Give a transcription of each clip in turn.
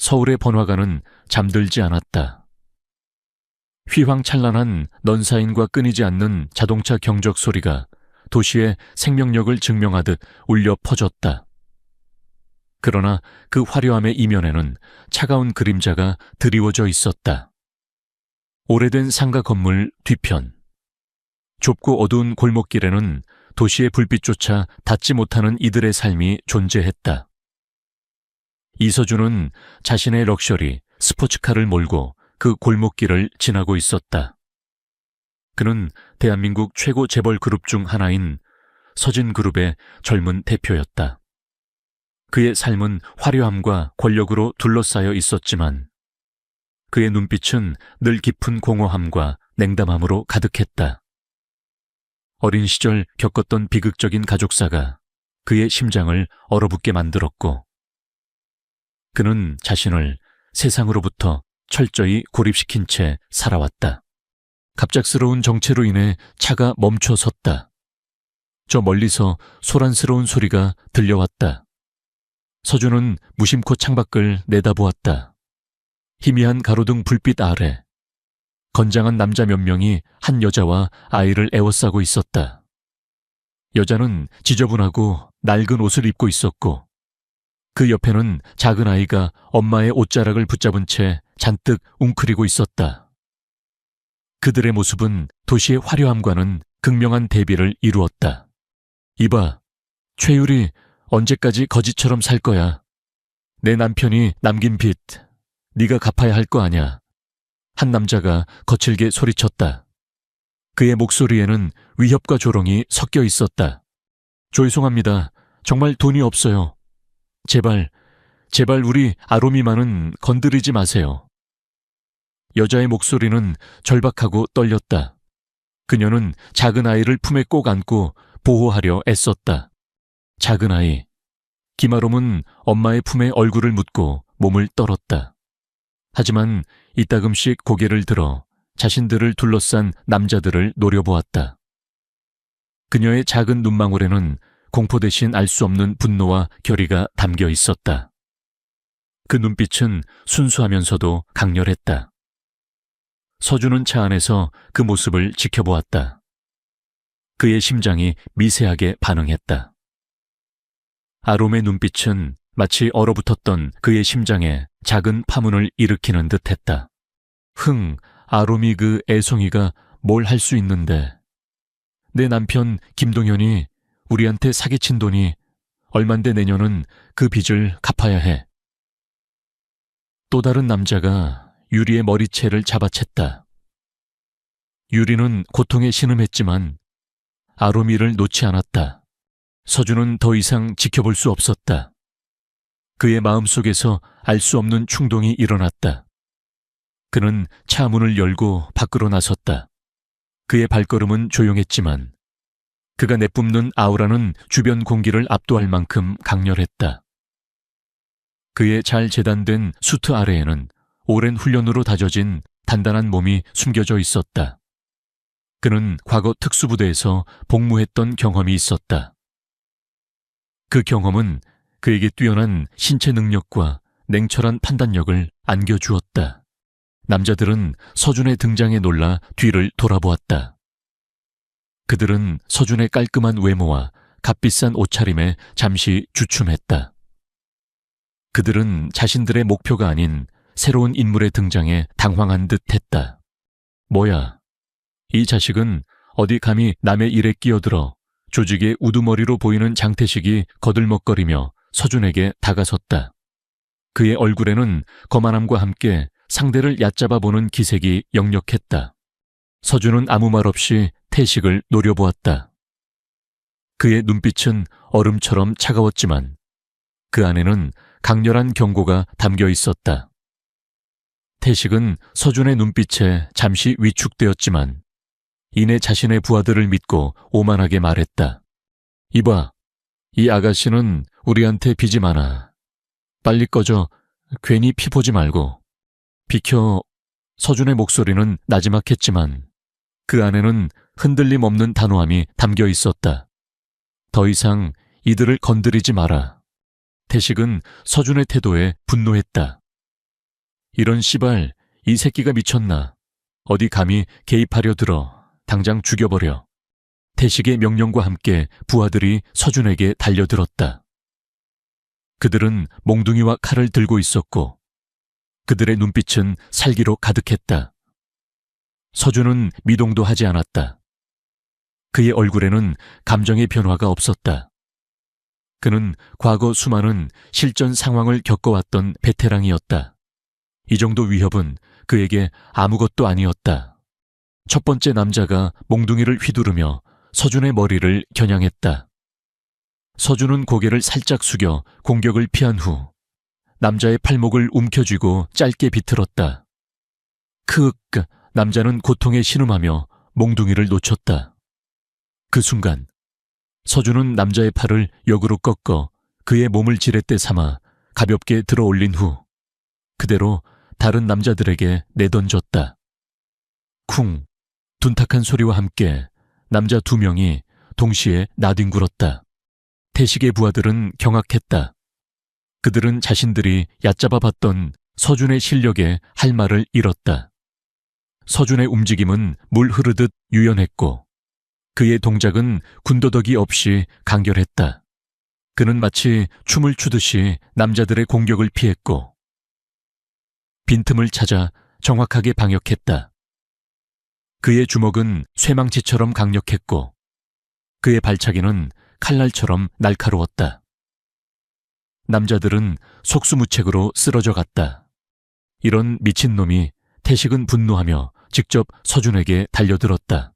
서울의 번화가는 잠들지 않았다. 휘황찬란한 넌사인과 끊이지 않는 자동차 경적 소리가 도시의 생명력을 증명하듯 울려 퍼졌다. 그러나 그 화려함의 이면에는 차가운 그림자가 드리워져 있었다. 오래된 상가 건물 뒤편. 좁고 어두운 골목길에는 도시의 불빛조차 닿지 못하는 이들의 삶이 존재했다. 이서준은 자신의 럭셔리 스포츠카를 몰고 그 골목길을 지나고 있었다. 그는 대한민국 최고 재벌 그룹 중 하나인 서진그룹의 젊은 대표였다. 그의 삶은 화려함과 권력으로 둘러싸여 있었지만 그의 눈빛은 늘 깊은 공허함과 냉담함으로 가득했다. 어린 시절 겪었던 비극적인 가족사가 그의 심장을 얼어붙게 만들었고 그는 자신을 세상으로부터 철저히 고립시킨 채 살아왔다. 갑작스러운 정체로 인해 차가 멈춰 섰다. 저 멀리서 소란스러운 소리가 들려왔다. 서준은 무심코 창밖을 내다보았다. 희미한 가로등 불빛 아래 건장한 남자 몇 명이 한 여자와 아이를 에워싸고 있었다. 여자는 지저분하고 낡은 옷을 입고 있었고 그 옆에는 작은 아이가 엄마의 옷자락을 붙잡은 채 잔뜩 웅크리고 있었다. 그들의 모습은 도시의 화려함과는 극명한 대비를 이루었다. 이봐, 최유리 언제까지 거지처럼 살 거야. 내 남편이 남긴 빚 네가 갚아야 할 거 아냐. 한 남자가 거칠게 소리쳤다. 그의 목소리에는 위협과 조롱이 섞여 있었다. 죄송합니다. 정말 돈이 없어요. 제발 우리 아롬이만은 건드리지 마세요. 여자의 목소리는 절박하고 떨렸다. 그녀는 작은 아이를 품에 꼭 안고 보호하려 애썼다. 작은 아이. 김아롬은 엄마의 품에 얼굴을 묻고 몸을 떨었다. 하지만 이따금씩 고개를 들어 자신들을 둘러싼 남자들을 노려보았다. 그녀의 작은 눈망울에는 공포 대신 알 수 없는 분노와 결의가 담겨 있었다. 그 눈빛은 순수하면서도 강렬했다. 서준은 차 안에서 그 모습을 지켜보았다. 그의 심장이 미세하게 반응했다. 아롬의 눈빛은 마치 얼어붙었던 그의 심장에 작은 파문을 일으키는 듯했다. 아롬이 그 애송이가 뭘 할 수 있는데. 내 남편 김동현이 우리한테 사기친 돈이 얼만데 내년은 그 빚을 갚아야 해. 또 다른 남자가 유리의 머리채를 잡아챘다. 유리는 고통에 신음했지만 아롬이를 놓지 않았다. 서준은 더 이상 지켜볼 수 없었다. 그의 마음속에서 알 수 없는 충동이 일어났다. 그는 차 문을 열고 밖으로 나섰다. 그의 발걸음은 조용했지만 그가 내뿜는 아우라는 주변 공기를 압도할 만큼 강렬했다. 그의 잘 재단된 수트 아래에는 오랜 훈련으로 다져진 단단한 몸이 숨겨져 있었다. 그는 과거 특수부대에서 복무했던 경험이 있었다. 그 경험은 그에게 뛰어난 신체 능력과 냉철한 판단력을 안겨주었다. 남자들은 서준의 등장에 놀라 뒤를 돌아보았다. 그들은 서준의 깔끔한 외모와 값비싼 옷차림에 잠시 주춤했다. 그들은 자신들의 목표가 아닌 새로운 인물의 등장에 당황한 듯 했다. 뭐야, 이 자식은 어디 감히 남의 일에 끼어들어. 조직의 우두머리로 보이는 장태식이 거들먹거리며 서준에게 다가섰다. 그의 얼굴에는 거만함과 함께 상대를 얕잡아보는 기색이 역력했다. 서준은 아무 말 없이 태식을 노려보았다. 그의 눈빛은 얼음처럼 차가웠지만 그 안에는 강렬한 경고가 담겨 있었다. 태식은 서준의 눈빛에 잠시 위축되었지만 이내 자신의 부하들을 믿고 오만하게 말했다. 이봐, 이 아가씨는 우리한테 빚이 많아. 빨리 꺼져. 괜히 피 보지 말고. 비켜. 서준의 목소리는 나지막했지만 그 안에는 흔들림 없는 단호함이 담겨 있었다. 더 이상 이들을 건드리지 마라. 태식은 서준의 태도에 분노했다. 이런 씨발, 이 새끼가 미쳤나. 어디 감히 개입하려 들어. 당장 죽여버려. 태식의 명령과 함께 부하들이 서준에게 달려들었다. 그들은 몽둥이와 칼을 들고 있었고 그들의 눈빛은 살기로 가득했다. 서준은 미동도 하지 않았다. 그의 얼굴에는 감정의 변화가 없었다. 그는 과거 수많은 실전 상황을 겪어왔던 베테랑이었다. 이 정도 위협은 그에게 아무것도 아니었다. 첫 번째 남자가 몽둥이를 휘두르며 서준의 머리를 겨냥했다. 서준은 고개를 살짝 숙여 공격을 피한 후 남자의 팔목을 움켜쥐고 짧게 비틀었다. 크윽! 남자는 고통에 신음하며 몽둥이를 놓쳤다. 그 순간 서준은 남자의 팔을 역으로 꺾어 그의 몸을 지렛대 삼아 가볍게 들어 올린 후 그대로 다른 남자들에게 내던졌다. 쿵! 둔탁한 소리와 함께 남자 2명이 동시에 나뒹굴었다. 태식의 부하들은 경악했다. 그들은 자신들이 얕잡아 봤던 서준의 실력에 할 말을 잃었다. 서준의 움직임은 물 흐르듯 유연했고 그의 동작은 군더더기 없이 간결했다. 그는 마치 춤을 추듯이 남자들의 공격을 피했고 빈틈을 찾아 정확하게 방역했다. 그의 주먹은 쇠망치처럼 강력했고 그의 발차기는 칼날처럼 날카로웠다. 남자들은 속수무책으로 쓰러져 갔다. 이런 미친놈이 태식은 분노하며 직접 서준에게 달려들었다.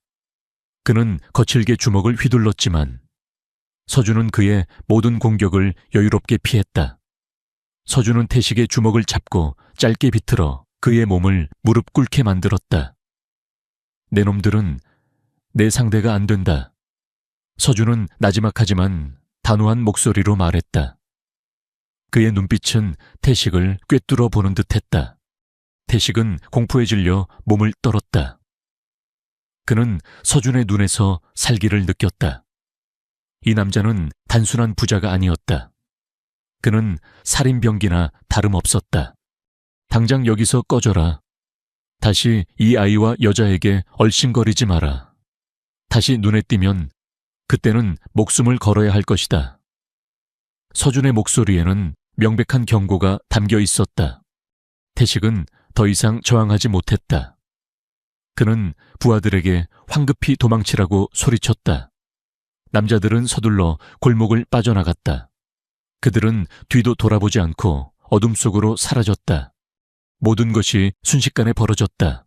그는 거칠게 주먹을 휘둘렀지만 서준은 그의 모든 공격을 여유롭게 피했다. 서준은 태식의 주먹을 잡고 짧게 비틀어 그의 몸을 무릎 꿇게 만들었다. 내 놈들은 내 상대가 안 된다. 서준은 나지막하지만 단호한 목소리로 말했다. 그의 눈빛은 태식을 꿰뚫어 보는 듯했다. 태식은 공포에 질려 몸을 떨었다. 그는 서준의 눈에서 살기를 느꼈다. 이 남자는 단순한 부자가 아니었다. 그는 살인병기나 다름없었다. 당장 여기서 꺼져라. 다시 이 아이와 여자에게 얼씬거리지 마라. 다시 눈에 띄면 그때는 목숨을 걸어야 할 것이다. 서준의 목소리에는 명백한 경고가 담겨 있었다. 태식은 더 이상 저항하지 못했다. 그는 부하들에게 황급히 도망치라고 소리쳤다. 남자들은 서둘러 골목을 빠져나갔다. 그들은 뒤도 돌아보지 않고 어둠 속으로 사라졌다. 모든 것이 순식간에 벌어졌다.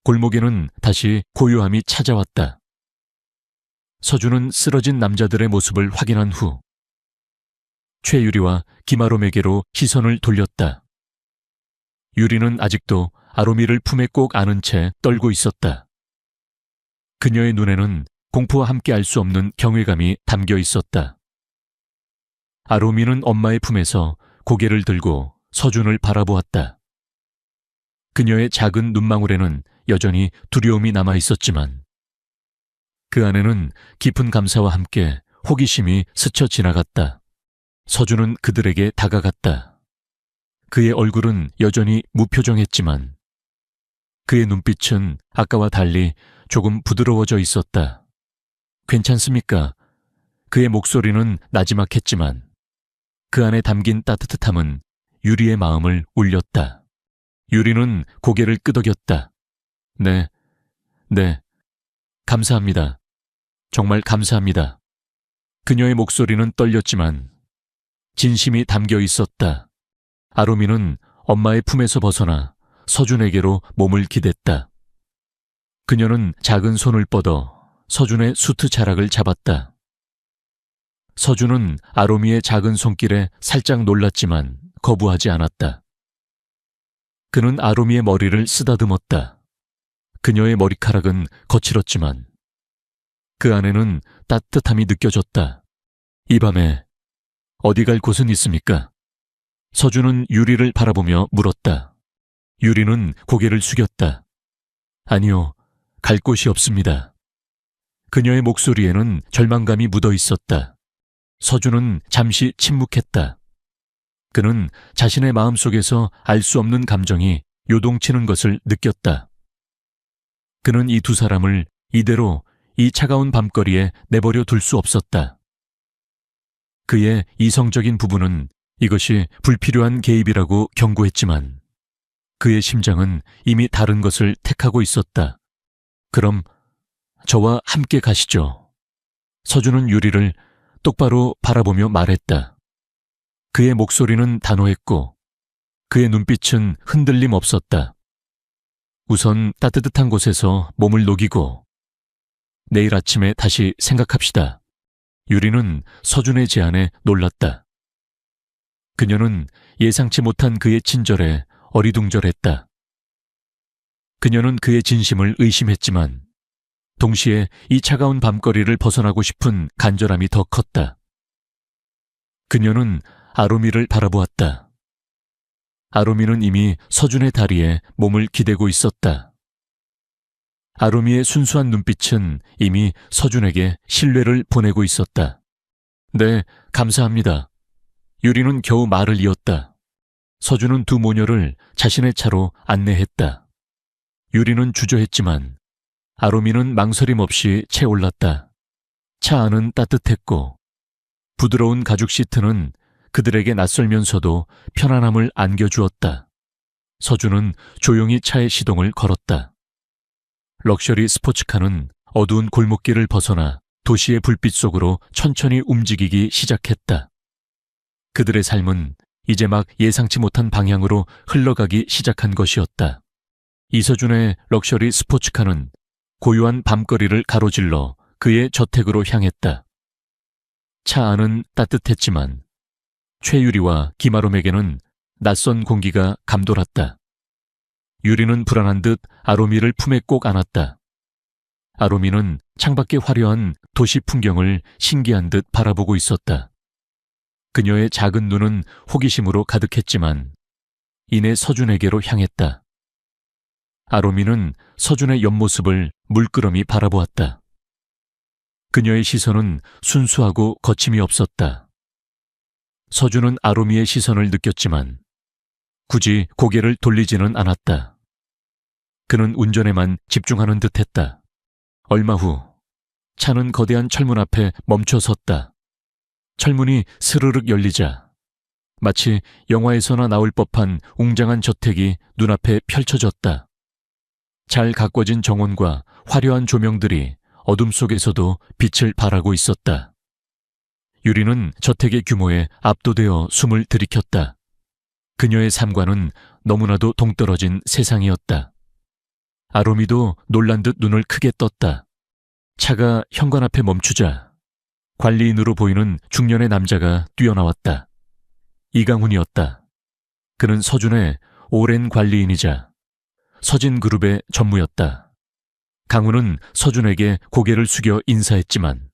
골목에는 다시 고요함이 찾아왔다. 서준은 쓰러진 남자들의 모습을 확인한 후 최유리와 김아롬에게로 시선을 돌렸다. 유리는 아직도 아롬이를 품에 꼭 안은 채 떨고 있었다. 그녀의 눈에는 공포와 함께 알 수 없는 경외감이 담겨 있었다. 아롬이는 엄마의 품에서 고개를 들고 서준을 바라보았다. 그녀의 작은 눈망울에는 여전히 두려움이 남아 있었지만 그 안에는 깊은 감사와 함께 호기심이 스쳐 지나갔다. 서준은 그들에게 다가갔다. 그의 얼굴은 여전히 무표정했지만 그의 눈빛은 아까와 달리 조금 부드러워져 있었다. 괜찮습니까? 그의 목소리는 나지막했지만 그 안에 담긴 따뜻함은 유리의 마음을 울렸다. 유리는 고개를 끄덕였다. 네, 감사합니다. 정말 감사합니다. 그녀의 목소리는 떨렸지만 진심이 담겨 있었다. 아롬이는 엄마의 품에서 벗어나 서준에게로 몸을 기댔다. 그녀는 작은 손을 뻗어 서준의 수트 자락을 잡았다. 서준은 아롬이의 작은 손길에 살짝 놀랐지만 거부하지 않았다. 그는 아롬이의 머리를 쓰다듬었다. 그녀의 머리카락은 거칠었지만 그 안에는 따뜻함이 느껴졌다. 이 밤에 어디 갈 곳은 있습니까? 서준은 유리를 바라보며 물었다. 유리는 고개를 숙였다. 아니요, 갈 곳이 없습니다. 그녀의 목소리에는 절망감이 묻어 있었다. 서준은 잠시 침묵했다. 그는 자신의 마음속에서 알 수 없는 감정이 요동치는 것을 느꼈다. 그는 이 두 사람을 이대로 이 차가운 밤거리에 내버려 둘 수 없었다. 그의 이성적인 부부는 이것이 불필요한 개입이라고 경고했지만 그의 심장은 이미 다른 것을 택하고 있었다. 그럼 저와 함께 가시죠. 서준은 유리를 똑바로 바라보며 말했다. 그의 목소리는 단호했고 그의 눈빛은 흔들림 없었다. 우선 따뜻한 곳에서 몸을 녹이고 내일 아침에 다시 생각합시다. 유리는 서준의 제안에 놀랐다. 그녀는 예상치 못한 그의 친절에 어리둥절했다. 그녀는 그의 진심을 의심했지만 동시에 이 차가운 밤거리를 벗어나고 싶은 간절함이 더 컸다. 그녀는 아로미를 바라보았다. 아로미는 이미 서준의 다리에 몸을 기대고 있었다. 아로미의 순수한 눈빛은 이미 서준에게 신뢰를 보내고 있었다. 네, 감사합니다. 유리는 겨우 말을 이었다. 서준은 두 모녀를 자신의 차로 안내했다. 유리는 주저했지만 아로미는 망설임 없이 채올랐다. 차 안은 따뜻했고 부드러운 가죽 시트는 그들에게 낯설면서도 편안함을 안겨주었다. 서준은 조용히 차의 시동을 걸었다. 럭셔리 스포츠카는 어두운 골목길을 벗어나 도시의 불빛 속으로 천천히 움직이기 시작했다. 그들의 삶은 이제 막 예상치 못한 방향으로 흘러가기 시작한 것이었다. 이서준의 럭셔리 스포츠카는 고요한 밤거리를 가로질러 그의 저택으로 향했다. 차 안은 따뜻했지만 최유리와 김아롬에게는 낯선 공기가 감돌았다. 유리는 불안한 듯 아로미를 품에 꼭 안았다. 아로미는 창밖의 화려한 도시 풍경을 신기한 듯 바라보고 있었다. 그녀의 작은 눈은 호기심으로 가득했지만 이내 서준에게로 향했다. 아로미는 서준의 옆모습을 물끄러미 바라보았다. 그녀의 시선은 순수하고 거침이 없었다. 서준은 아로미의 시선을 느꼈지만 굳이 고개를 돌리지는 않았다. 그는 운전에만 집중하는 듯했다. 얼마 후 차는 거대한 철문 앞에 멈춰 섰다. 철문이 스르륵 열리자 마치 영화에서나 나올 법한 웅장한 저택이 눈앞에 펼쳐졌다. 잘 가꿔진 정원과 화려한 조명들이 어둠 속에서도 빛을 발하고 있었다. 유리는 저택의 규모에 압도되어 숨을 들이켰다. 그녀의 삶과는 너무나도 동떨어진 세상이었다. 아로미도 놀란 듯 눈을 크게 떴다. 차가 현관 앞에 멈추자 관리인으로 보이는 중년의 남자가 뛰어나왔다. 이강훈이었다. 그는 서준의 오랜 관리인이자 서진그룹의 전무였다. 강훈은 서준에게 고개를 숙여 인사했지만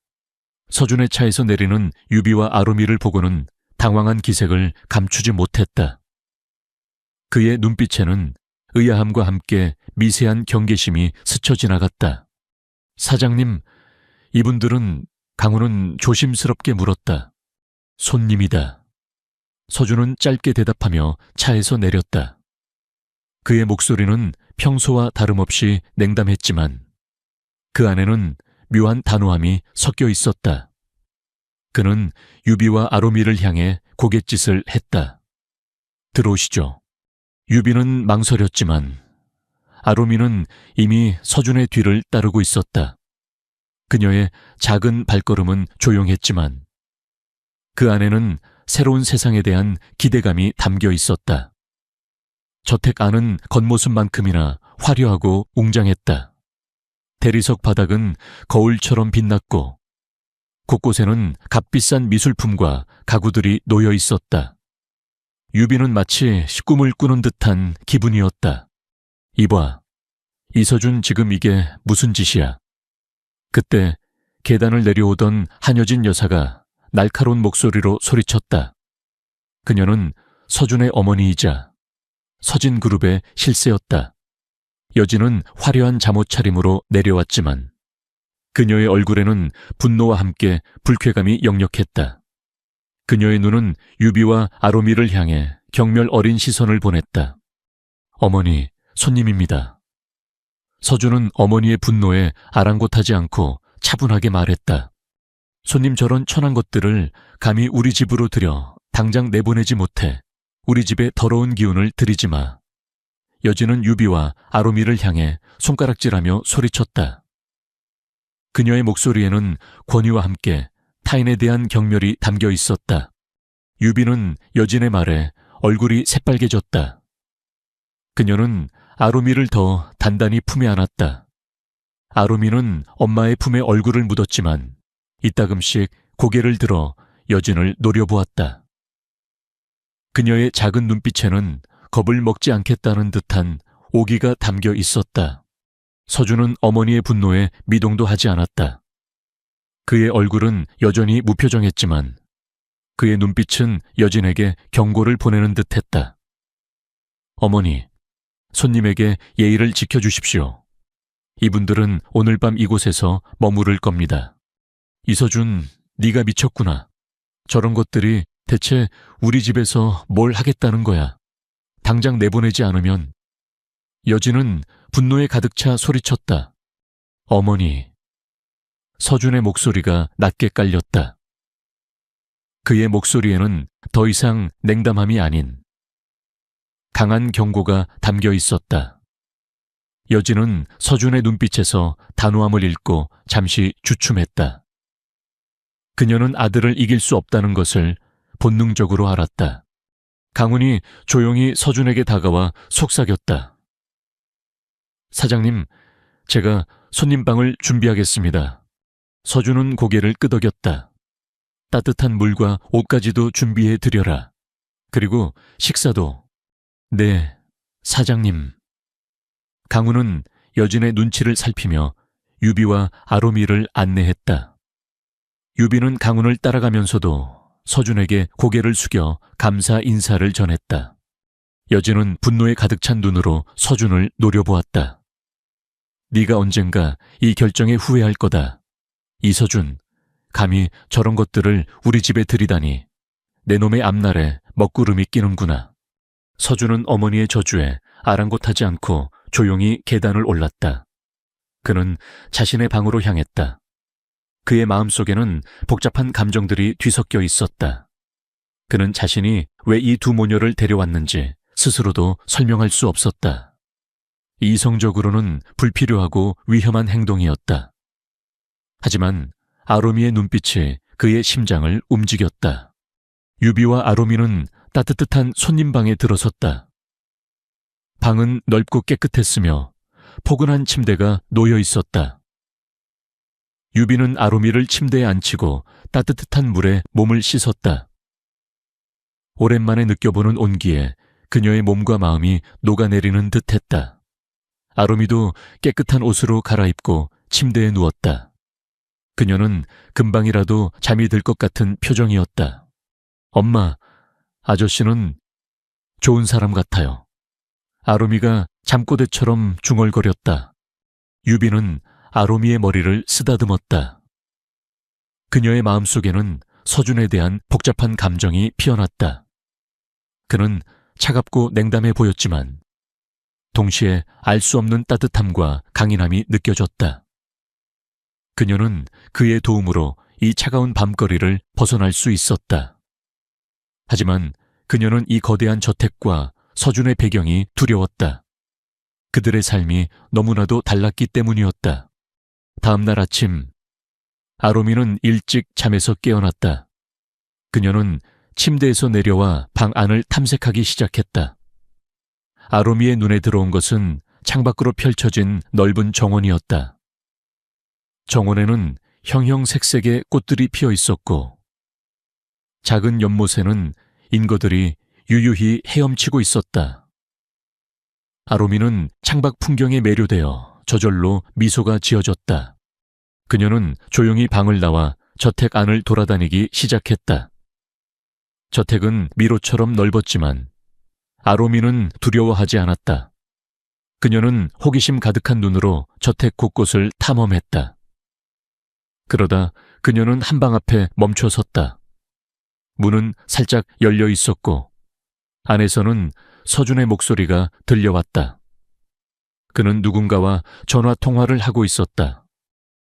서준의 차에서 내리는 유비와 아로미를 보고는 당황한 기색을 감추지 못했다. 그의 눈빛에는 의아함과 함께 미세한 경계심이 스쳐 지나갔다. 사장님, 이분들은 강훈은 조심스럽게 물었다. 손님이다. 서준은 짧게 대답하며 차에서 내렸다. 그의 목소리는 평소와 다름없이 냉담했지만 그 안에는 묘한 단호함이 섞여 있었다. 그는 유비와 아로미를 향해 고갯짓을 했다. 들어오시죠. 유비는 망설였지만 아로미는 이미 서준의 뒤를 따르고 있었다. 그녀의 작은 발걸음은 조용했지만 그 안에는 새로운 세상에 대한 기대감이 담겨 있었다. 저택 안은 겉모습만큼이나 화려하고 웅장했다. 대리석 바닥은 거울처럼 빛났고 곳곳에는 값비싼 미술품과 가구들이 놓여 있었다. 유비는 마치 꿈을 꾸는 듯한 기분이었다. 이봐, 이서준 지금 이게 무슨 짓이야? 그때 계단을 내려오던 한여진 여사가 날카로운 목소리로 소리쳤다. 그녀는 서준의 어머니이자 서진그룹의 실세였다. 여진은 화려한 잠옷 차림으로 내려왔지만 그녀의 얼굴에는 분노와 함께 불쾌감이 역력했다. 그녀의 눈은 유비와 아로미를 향해 경멸 어린 시선을 보냈다. 어머니, 손님입니다. 서준은 어머니의 분노에 아랑곳하지 않고 차분하게 말했다. 손님 저런 천한 것들을 감히 우리 집으로 들여 당장 내보내지 못해 우리 집에 더러운 기운을 들이지 마. 여진은 유비와 아로미를 향해 손가락질하며 소리쳤다. 그녀의 목소리에는 권위와 함께 타인에 대한 경멸이 담겨 있었다. 유비는 여진의 말에 얼굴이 새빨개졌다. 그녀는 아로미를 더 단단히 품에 안았다. 아로미는 엄마의 품에 얼굴을 묻었지만 이따금씩 고개를 들어 여진을 노려보았다. 그녀의 작은 눈빛에는 겁을 먹지 않겠다는 듯한 오기가 담겨 있었다. 서준은 어머니의 분노에 미동도 하지 않았다. 그의 얼굴은 여전히 무표정했지만 그의 눈빛은 여진에게 경고를 보내는 듯했다. 어머니, 손님에게 예의를 지켜주십시오. 이분들은 오늘 밤 이곳에서 머무를 겁니다. 이서준, 네가 미쳤구나. 저런 것들이 대체 우리 집에서 뭘 하겠다는 거야. 당장 내보내지 않으면. 여진은 분노에 가득 차 소리쳤다. 어머니. 서준의 목소리가 낮게 깔렸다. 그의 목소리에는 더 이상 냉담함이 아닌 강한 경고가 담겨 있었다. 여진은 서준의 눈빛에서 단호함을 읽고 잠시 주춤했다. 그녀는 아들을 이길 수 없다는 것을 본능적으로 알았다. 강훈이 조용히 서준에게 다가와 속삭였다. 사장님, 제가 손님방을 준비하겠습니다. 서준은 고개를 끄덕였다. 따뜻한 물과 옷까지도 준비해 드려라. 그리고 식사도. 네, 사장님. 강훈은 여진의 눈치를 살피며 유비와 아로미를 안내했다. 유비는 강훈을 따라가면서도 서준에게 고개를 숙여 감사 인사를 전했다. 여진은 분노에 가득 찬 눈으로 서준을 노려보았다. 네가 언젠가 이 결정에 후회할 거다. 이서준, 감히 저런 것들을 우리 집에 들이다니. 내 놈의 앞날에 먹구름이 끼는구나. 서준은 어머니의 저주에 아랑곳하지 않고 조용히 계단을 올랐다. 그는 자신의 방으로 향했다. 그의 마음속에는 복잡한 감정들이 뒤섞여 있었다. 그는 자신이 왜 이 두 모녀를 데려왔는지 스스로도 설명할 수 없었다. 이성적으로는 불필요하고 위험한 행동이었다. 하지만 아로미의 눈빛이 그의 심장을 움직였다. 유비와 아로미는 따뜻한 손님방에 들어섰다. 방은 넓고 깨끗했으며 포근한 침대가 놓여 있었다. 유비는 아로미를 침대에 앉히고 따뜻한 물에 몸을 씻었다. 오랜만에 느껴보는 온기에 그녀의 몸과 마음이 녹아내리는 듯했다. 아로미도 깨끗한 옷으로 갈아입고 침대에 누웠다. 그녀는 금방이라도 잠이 들 것 같은 표정이었다. 엄마, 아저씨는 좋은 사람 같아요. 아로미가 잠꼬대처럼 중얼거렸다. 유비는 아로미의 머리를 쓰다듬었다. 그녀의 마음속에는 서준에 대한 복잡한 감정이 피어났다. 그는 차갑고 냉담해 보였지만 동시에 알 수 없는 따뜻함과 강인함이 느껴졌다. 그녀는 그의 도움으로 이 차가운 밤거리를 벗어날 수 있었다. 하지만 그녀는 이 거대한 저택과 서준의 배경이 두려웠다. 그들의 삶이 너무나도 달랐기 때문이었다. 다음 날 아침, 아로미는 일찍 잠에서 깨어났다. 그녀는 침대에서 내려와 방 안을 탐색하기 시작했다. 아로미의 눈에 들어온 것은 창밖으로 펼쳐진 넓은 정원이었다. 정원에는 형형색색의 꽃들이 피어 있었고 작은 연못에는 인거들이 유유히 헤엄치고 있었다. 아로미는 창밖 풍경에 매료되어 저절로 미소가 지어졌다. 그녀는 조용히 방을 나와 저택 안을 돌아다니기 시작했다. 저택은 미로처럼 넓었지만 아로미는 두려워하지 않았다. 그녀는 호기심 가득한 눈으로 저택 곳곳을 탐험했다. 그러다 그녀는 한방 앞에 멈춰 섰다. 문은 살짝 열려 있었고 안에서는 서준의 목소리가 들려왔다. 그는 누군가와 전화 통화를 하고 있었다.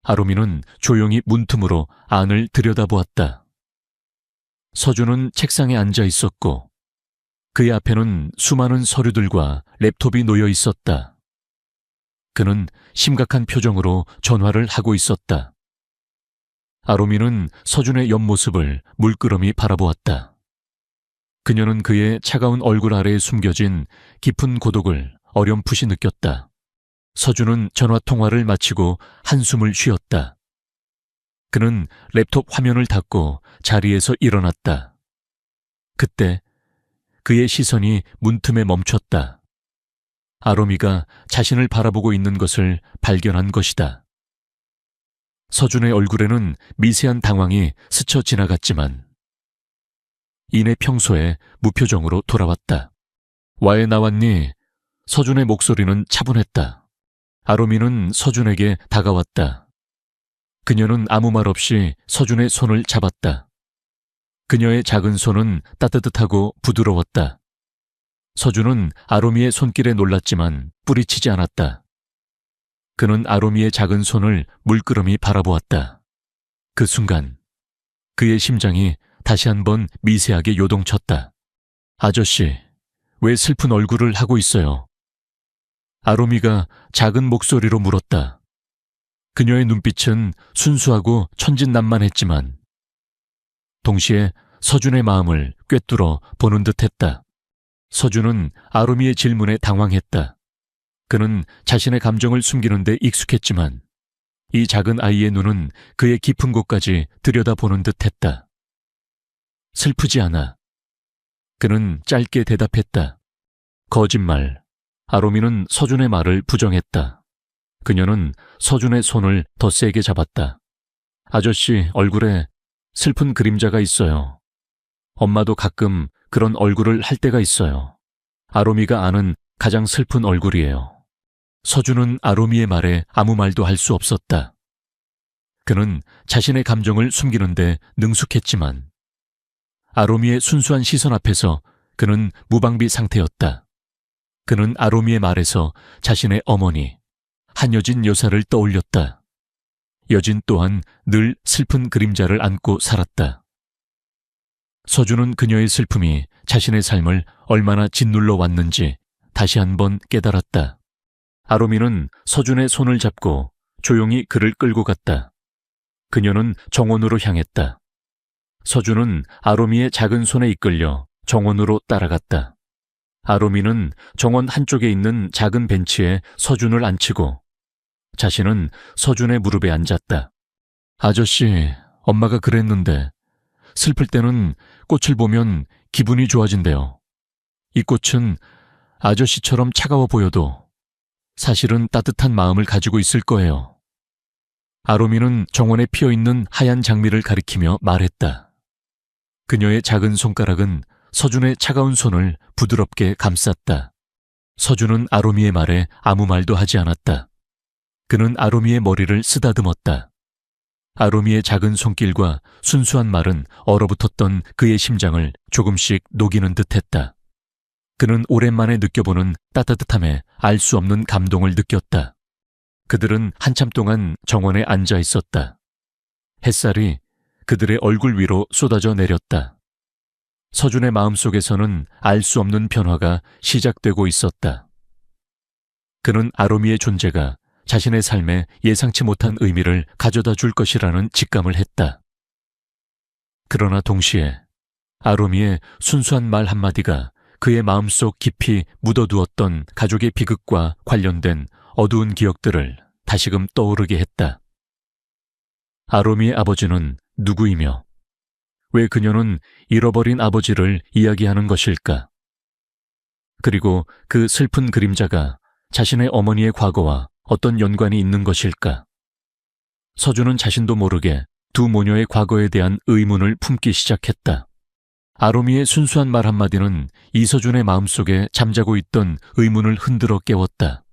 아롬이는 조용히 문틈으로 안을 들여다보았다. 서준은 책상에 앉아 있었고 그의 앞에는 수많은 서류들과 랩톱이 놓여 있었다. 그는 심각한 표정으로 전화를 하고 있었다. 아롬이는 서준의 옆모습을 물끄러미 바라보았다. 그녀는 그의 차가운 얼굴 아래에 숨겨진 깊은 고독을 어렴풋이 느꼈다. 서준은 전화 통화를 마치고 한숨을 쉬었다. 그는 랩톱 화면을 닫고 자리에서 일어났다. 그때 그의 시선이 문틈에 멈췄다. 아롬이가 자신을 바라보고 있는 것을 발견한 것이다. 서준의 얼굴에는 미세한 당황이 스쳐 지나갔지만 이내 평소에 무표정으로 돌아왔다. "와에 나왔니?" 서준의 목소리는 차분했다. 아롬이는 서준에게 다가왔다. 그녀는 아무 말 없이 서준의 손을 잡았다. 그녀의 작은 손은 따뜻하고 부드러웠다. 서준은 아롬이의 손길에 놀랐지만 뿌리치지 않았다. 그는 아롬이의 작은 손을 물끄러미 바라보았다. 그 순간 그의 심장이 다시 한번 미세하게 요동쳤다. "아저씨, 왜 슬픈 얼굴을 하고 있어요?" 아롬이가 작은 목소리로 물었다. 그녀의 눈빛은 순수하고 천진난만했지만 동시에 서준의 마음을 꿰뚫어 보는 듯했다. 서준은 아롬이의 질문에 당황했다. 그는 자신의 감정을 숨기는 데 익숙했지만 이 작은 아이의 눈은 그의 깊은 곳까지 들여다보는 듯했다. "슬프지 않아." 그는 짧게 대답했다. 거짓말. 아롬이는 서준의 말을 부정했다. 그녀는 서준의 손을 더 세게 잡았다. "아저씨 얼굴에 슬픈 그림자가 있어요. 엄마도 가끔 그런 얼굴을 할 때가 있어요. 아롬이가 아는 가장 슬픈 얼굴이에요." 서준은 아롬이의 말에 아무 말도 할 수 없었다. 그는 자신의 감정을 숨기는데 능숙했지만 아롬이의 순수한 시선 앞에서 그는 무방비 상태였다. 그는 아롬이의 말에서 자신의 어머니, 한여진 여사를 떠올렸다. 여진 또한 늘 슬픈 그림자를 안고 살았다. 서준은 그녀의 슬픔이 자신의 삶을 얼마나 짓눌러 왔는지 다시 한번 깨달았다. 아롬이는 서준의 손을 잡고 조용히 그를 끌고 갔다. 그녀는 정원으로 향했다. 서준은 아롬이의 작은 손에 이끌려 정원으로 따라갔다. 아롬이는 정원 한쪽에 있는 작은 벤치에 서준을 앉히고 자신은 서준의 무릎에 앉았다. "아저씨, 엄마가 그랬는데 슬플 때는 꽃을 보면 기분이 좋아진대요. 이 꽃은 아저씨처럼 차가워 보여도 사실은 따뜻한 마음을 가지고 있을 거예요." 아롬이는 정원에 피어있는 하얀 장미를 가리키며 말했다. 그녀의 작은 손가락은 서준의 차가운 손을 부드럽게 감쌌다. 서준은 아롬이의 말에 아무 말도 하지 않았다. 그는 아롬이의 머리를 쓰다듬었다. 아롬이의 작은 손길과 순수한 말은 얼어붙었던 그의 심장을 조금씩 녹이는 듯했다. 그는 오랜만에 느껴보는 따뜻함에 알 수 없는 감동을 느꼈다. 그들은 한참 동안 정원에 앉아 있었다. 햇살이 그들의 얼굴 위로 쏟아져 내렸다. 서준의 마음속에서는 알 수 없는 변화가 시작되고 있었다. 그는 아롬이의 존재가 자신의 삶에 예상치 못한 의미를 가져다 줄 것이라는 직감을 했다. 그러나 동시에 아롬이의 순수한 말 한마디가 그의 마음속 깊이 묻어두었던 가족의 비극과 관련된 어두운 기억들을 다시금 떠오르게 했다. 아롬이의 아버지는 누구이며 왜 그녀는 잃어버린 아버지를 이야기하는 것일까? 그리고 그 슬픈 그림자가 자신의 어머니의 과거와 어떤 연관이 있는 것일까? 서준은 자신도 모르게 두 모녀의 과거에 대한 의문을 품기 시작했다. 아롬이의 순수한 말 한마디는 이서준의 마음속에 잠자고 있던 의문을 흔들어 깨웠다.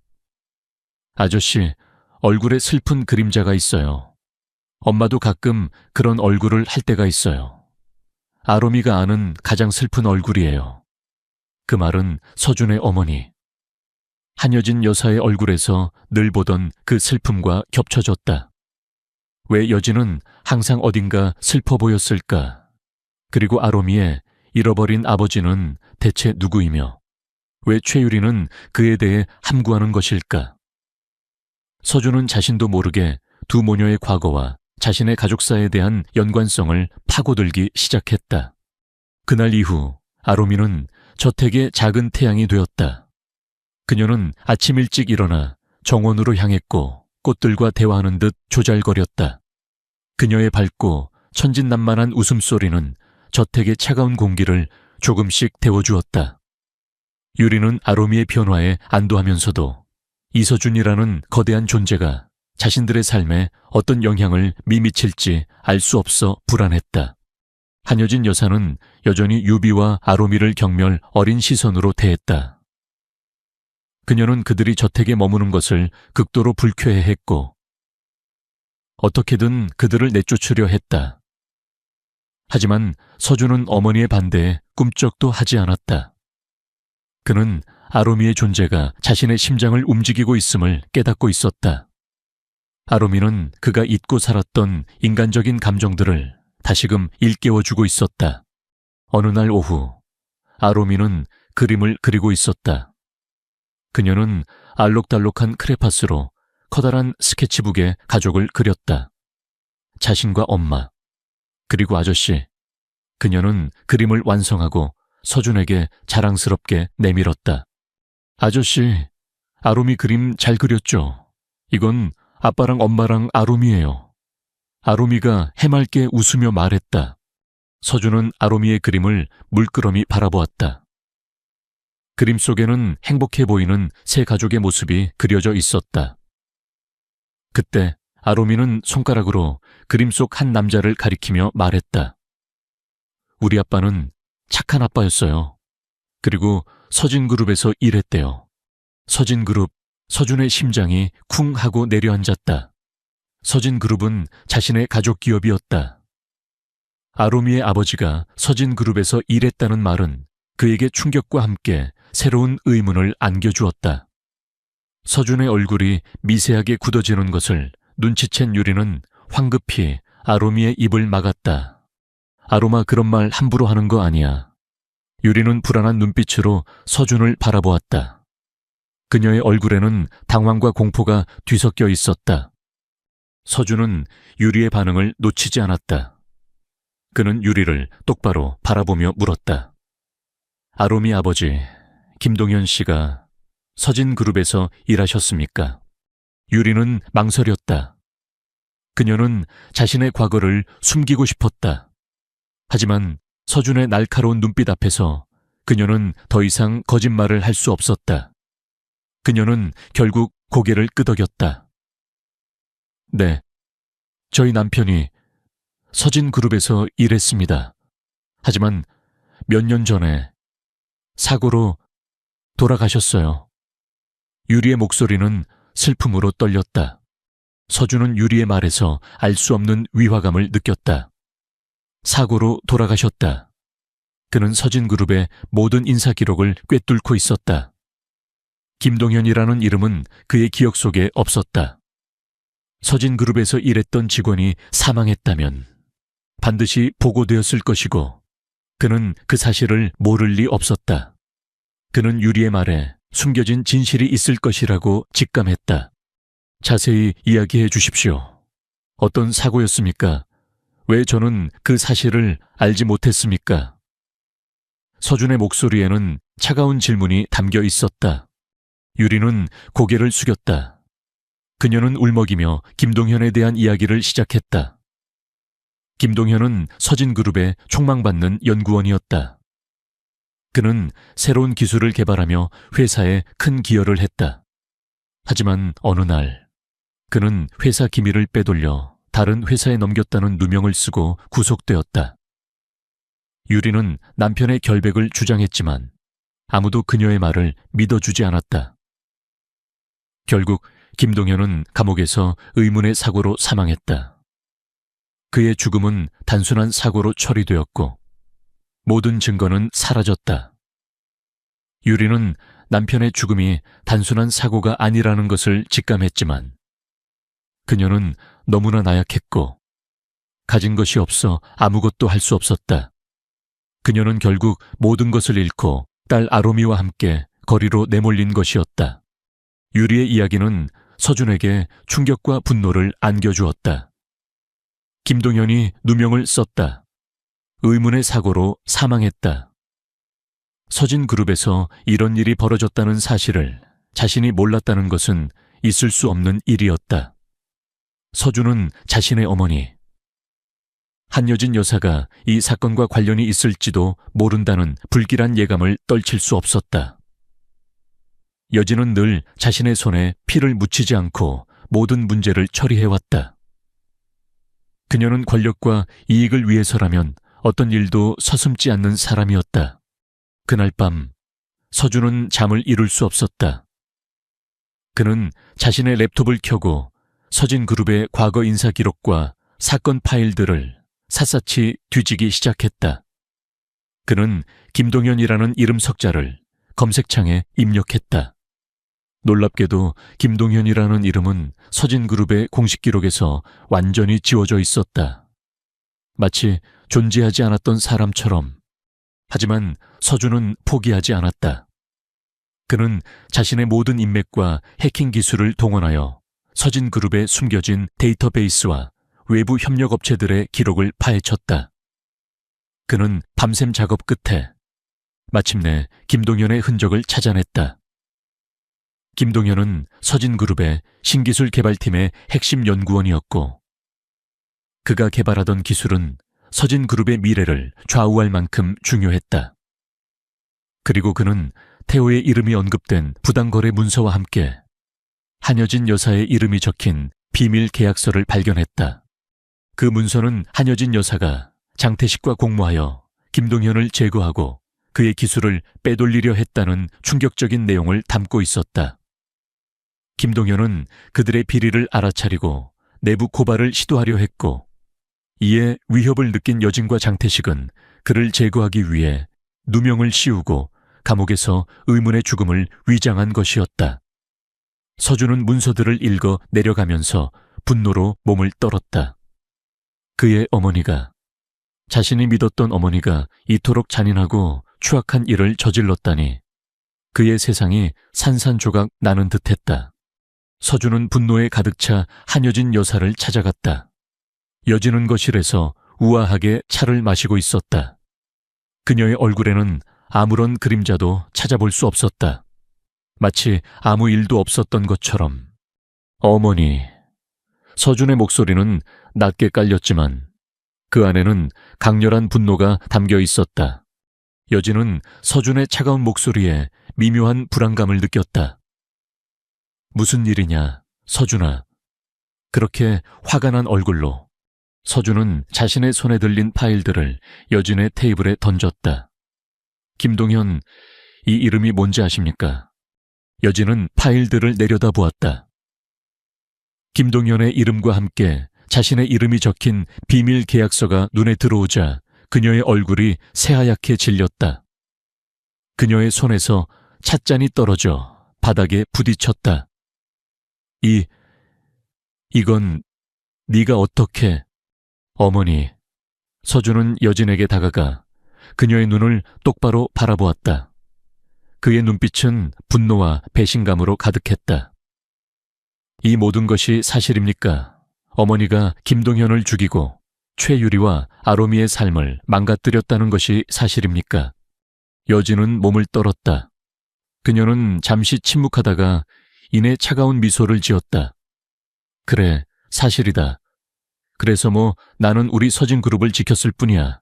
"아저씨, 얼굴에 슬픈 그림자가 있어요. 엄마도 가끔 그런 얼굴을 할 때가 있어요. 아롬이가 아는 가장 슬픈 얼굴이에요. 그 말은 서준의 어머니. 한여진 여사의 얼굴에서 늘 보던 그 슬픔과 겹쳐졌다. 왜 여진은 항상 어딘가 슬퍼 보였을까? 그리고 아롬이의 잃어버린 아버지는 대체 누구이며 왜 최유리는 그에 대해 함구하는 것일까? 서준은 자신도 모르게 두 모녀의 과거와 자신의 가족사에 대한 연관성을 파고들기 시작했다. 그날 이후 아롬이는 저택의 작은 태양이 되었다. 그녀는 아침 일찍 일어나 정원으로 향했고 꽃들과 대화하는 듯 조잘거렸다. 그녀의 밝고 천진난만한 웃음소리는 저택의 차가운 공기를 조금씩 데워주었다. 유리는 아롬이의 변화에 안도하면서도 이서준이라는 거대한 존재가 자신들의 삶에 어떤 영향을 미미칠지 알 수 없어 불안했다. 한여진 여사는 여전히 유비와 아롬이를 경멸 어린 시선으로 대했다. 그녀는 그들이 저택에 머무는 것을 극도로 불쾌해했고 어떻게든 그들을 내쫓으려 했다. 하지만 서준은 어머니의 반대에 꿈쩍도 하지 않았다. 그는 아롬이의 존재가 자신의 심장을 움직이고 있음을 깨닫고 있었다. 아롬이는 그가 잊고 살았던 인간적인 감정들을 다시금 일깨워주고 있었다. 어느 날 오후, 아롬이는 그림을 그리고 있었다. 그녀는 알록달록한 크레파스로 커다란 스케치북에 가족을 그렸다. 자신과 엄마, 그리고 아저씨. 그녀는 그림을 완성하고 서준에게 자랑스럽게 내밀었다. 아저씨, 아롬이 그림 잘 그렸죠? 이건 아빠랑 엄마랑 아롬이에요. 아롬이가 해맑게 웃으며 말했다. 서준은 아롬이의 그림을 물끄러미 바라보았다. 그림 속에는 행복해 보이는 세 가족의 모습이 그려져 있었다. 그때 아롬이는 손가락으로 그림 속 한 남자를 가리키며 말했다. 우리 아빠는 착한 아빠였어요. 그리고 서진그룹에서 일했대요. 서진그룹, 서준의 심장이 쿵 하고 내려앉았다. 서진그룹은 자신의 가족 기업이었다. 아롬이의 아버지가 서진그룹에서 일했다는 말은 그에게 충격과 함께 새로운 의문을 안겨주었다. 서준의 얼굴이 미세하게 굳어지는 것을 눈치챈 유리는 황급히 아롬이의 입을 막았다. 아롬아, 그런 말 함부로 하는 거 아니야. 유리는 불안한 눈빛으로 서준을 바라보았다. 그녀의 얼굴에는 당황과 공포가 뒤섞여 있었다. 서준은 유리의 반응을 놓치지 않았다. 그는 유리를 똑바로 바라보며 물었다. 아롬이 아버지, 김동현 씨가 서진그룹에서 일하셨습니까? 유리는 망설였다. 그녀는 자신의 과거를 숨기고 싶었다. 하지만 서준의 날카로운 눈빛 앞에서 그녀는 더 이상 거짓말을 할 수 없었다. 그녀는 결국 고개를 끄덕였다. 네, 저희 남편이 서진그룹에서 일했습니다. 하지만 몇 년 전에 사고로 돌아가셨어요. 유리의 목소리는 슬픔으로 떨렸다. 서준은 유리의 말에서 알 수 없는 위화감을 느꼈다. 사고로 돌아가셨다. 그는 서진그룹의 모든 인사 기록을 꿰뚫고 있었다. 김동현이라는 이름은 그의 기억 속에 없었다. 서진그룹에서 일했던 직원이 사망했다면 반드시 보고되었을 것이고 그는 그 사실을 모를 리 없었다. 그는 유리의 말에 숨겨진 진실이 있을 것이라고 직감했다. 자세히 이야기해 주십시오. 어떤 사고였습니까? 왜 저는 그 사실을 알지 못했습니까? 서준의 목소리에는 차가운 질문이 담겨 있었다. 유리는 고개를 숙였다. 그녀는 울먹이며 김동현에 대한 이야기를 시작했다. 김동현은 서진그룹의 촉망받는 연구원이었다. 그는 새로운 기술을 개발하며 회사에 큰 기여를 했다. 하지만 어느 날 그는 회사 기밀을 빼돌려 다른 회사에 넘겼다는 누명을 쓰고 구속되었다. 유리는 남편의 결백을 주장했지만 아무도 그녀의 말을 믿어주지 않았다. 결국 김동현은 감옥에서 의문의 사고로 사망했다. 그의 죽음은 단순한 사고로 처리되었고 모든 증거는 사라졌다. 유리는 남편의 죽음이 단순한 사고가 아니라는 것을 직감했지만 그녀는 너무나 나약했고 가진 것이 없어 아무것도 할 수 없었다. 그녀는 결국 모든 것을 잃고 딸 아로미와 함께 거리로 내몰린 것이었다. 유리의 이야기는 서준에게 충격과 분노를 안겨주었다. 김동현이 누명을 썼다. 의문의 사고로 사망했다. 서진그룹에서 이런 일이 벌어졌다는 사실을 자신이 몰랐다는 것은 있을 수 없는 일이었다. 서준은 자신의 어머니, 한여진 여사가 이 사건과 관련이 있을지도 모른다는 불길한 예감을 떨칠 수 없었다. 여진은 늘 자신의 손에 피를 묻히지 않고 모든 문제를 처리해왔다. 그녀는 권력과 이익을 위해서라면 어떤 일도 서슴지 않는 사람이었다. 그날 밤 서준은 잠을 이룰 수 없었다. 그는 자신의 랩톱을 켜고 서진그룹의 과거 인사 기록과 사건 파일들을 샅샅이 뒤지기 시작했다. 그는 김동현이라는 이름 석자를 검색창에 입력했다. 놀랍게도 김동현이라는 이름은 서진그룹의 공식 기록에서 완전히 지워져 있었다. 마치 존재하지 않았던 사람처럼. 하지만 서준은 포기하지 않았다. 그는 자신의 모든 인맥과 해킹 기술을 동원하여 서진그룹에 숨겨진 데이터베이스와 외부 협력업체들의 기록을 파헤쳤다. 그는 밤샘 작업 끝에 마침내 김동현의 흔적을 찾아냈다. 김동현은 서진그룹의 신기술 개발팀의 핵심 연구원이었고 그가 개발하던 기술은 서진그룹의 미래를 좌우할 만큼 중요했다. 그리고 그는 태호의 이름이 언급된 부당거래 문서와 함께 한여진 여사의 이름이 적힌 비밀 계약서를 발견했다. 그 문서는 한여진 여사가 장태식과 공모하여 김동현을 제거하고 그의 기술을 빼돌리려 했다는 충격적인 내용을 담고 있었다. 김동현은 그들의 비리를 알아차리고 내부 고발을 시도하려 했고 이에 위협을 느낀 여진과 장태식은 그를 제거하기 위해 누명을 씌우고 감옥에서 의문의 죽음을 위장한 것이었다. 서준은 문서들을 읽어 내려가면서 분노로 몸을 떨었다. 그의 어머니가, 자신이 믿었던 어머니가 이토록 잔인하고 추악한 일을 저질렀다니 그의 세상이 산산조각 나는 듯했다. 서준은 분노에 가득 차 한여진 여사를 찾아갔다. 여진은 거실에서 우아하게 차를 마시고 있었다. 그녀의 얼굴에는 아무런 그림자도 찾아볼 수 없었다. 마치 아무 일도 없었던 것처럼. 어머니. 서준의 목소리는 낮게 깔렸지만 그 안에는 강렬한 분노가 담겨 있었다. 여진은 서준의 차가운 목소리에 미묘한 불안감을 느꼈다. 무슨 일이냐, 서준아. 그렇게 화가 난 얼굴로 서준은 자신의 손에 들린 파일들을 여진의 테이블에 던졌다. 김동현, 이 이름이 뭔지 아십니까? 여진은 파일들을 내려다보았다. 김동현의 이름과 함께 자신의 이름이 적힌 비밀 계약서가 눈에 들어오자 그녀의 얼굴이 새하얗게 질렸다. 그녀의 손에서 찻잔이 떨어져 바닥에 부딪혔다. 이건 네가 어떻게... 어머니. 서준은 여진에게 다가가 그녀의 눈을 똑바로 바라보았다. 그의 눈빛은 분노와 배신감으로 가득했다. 이 모든 것이 사실입니까? 어머니가 김동현을 죽이고 최유리와 아로미의 삶을 망가뜨렸다는 것이 사실입니까? 여진은 몸을 떨었다. 그녀는 잠시 침묵하다가 이내 차가운 미소를 지었다. 그래, 사실이다. 그래서 나는 우리 서진그룹을 지켰을 뿐이야.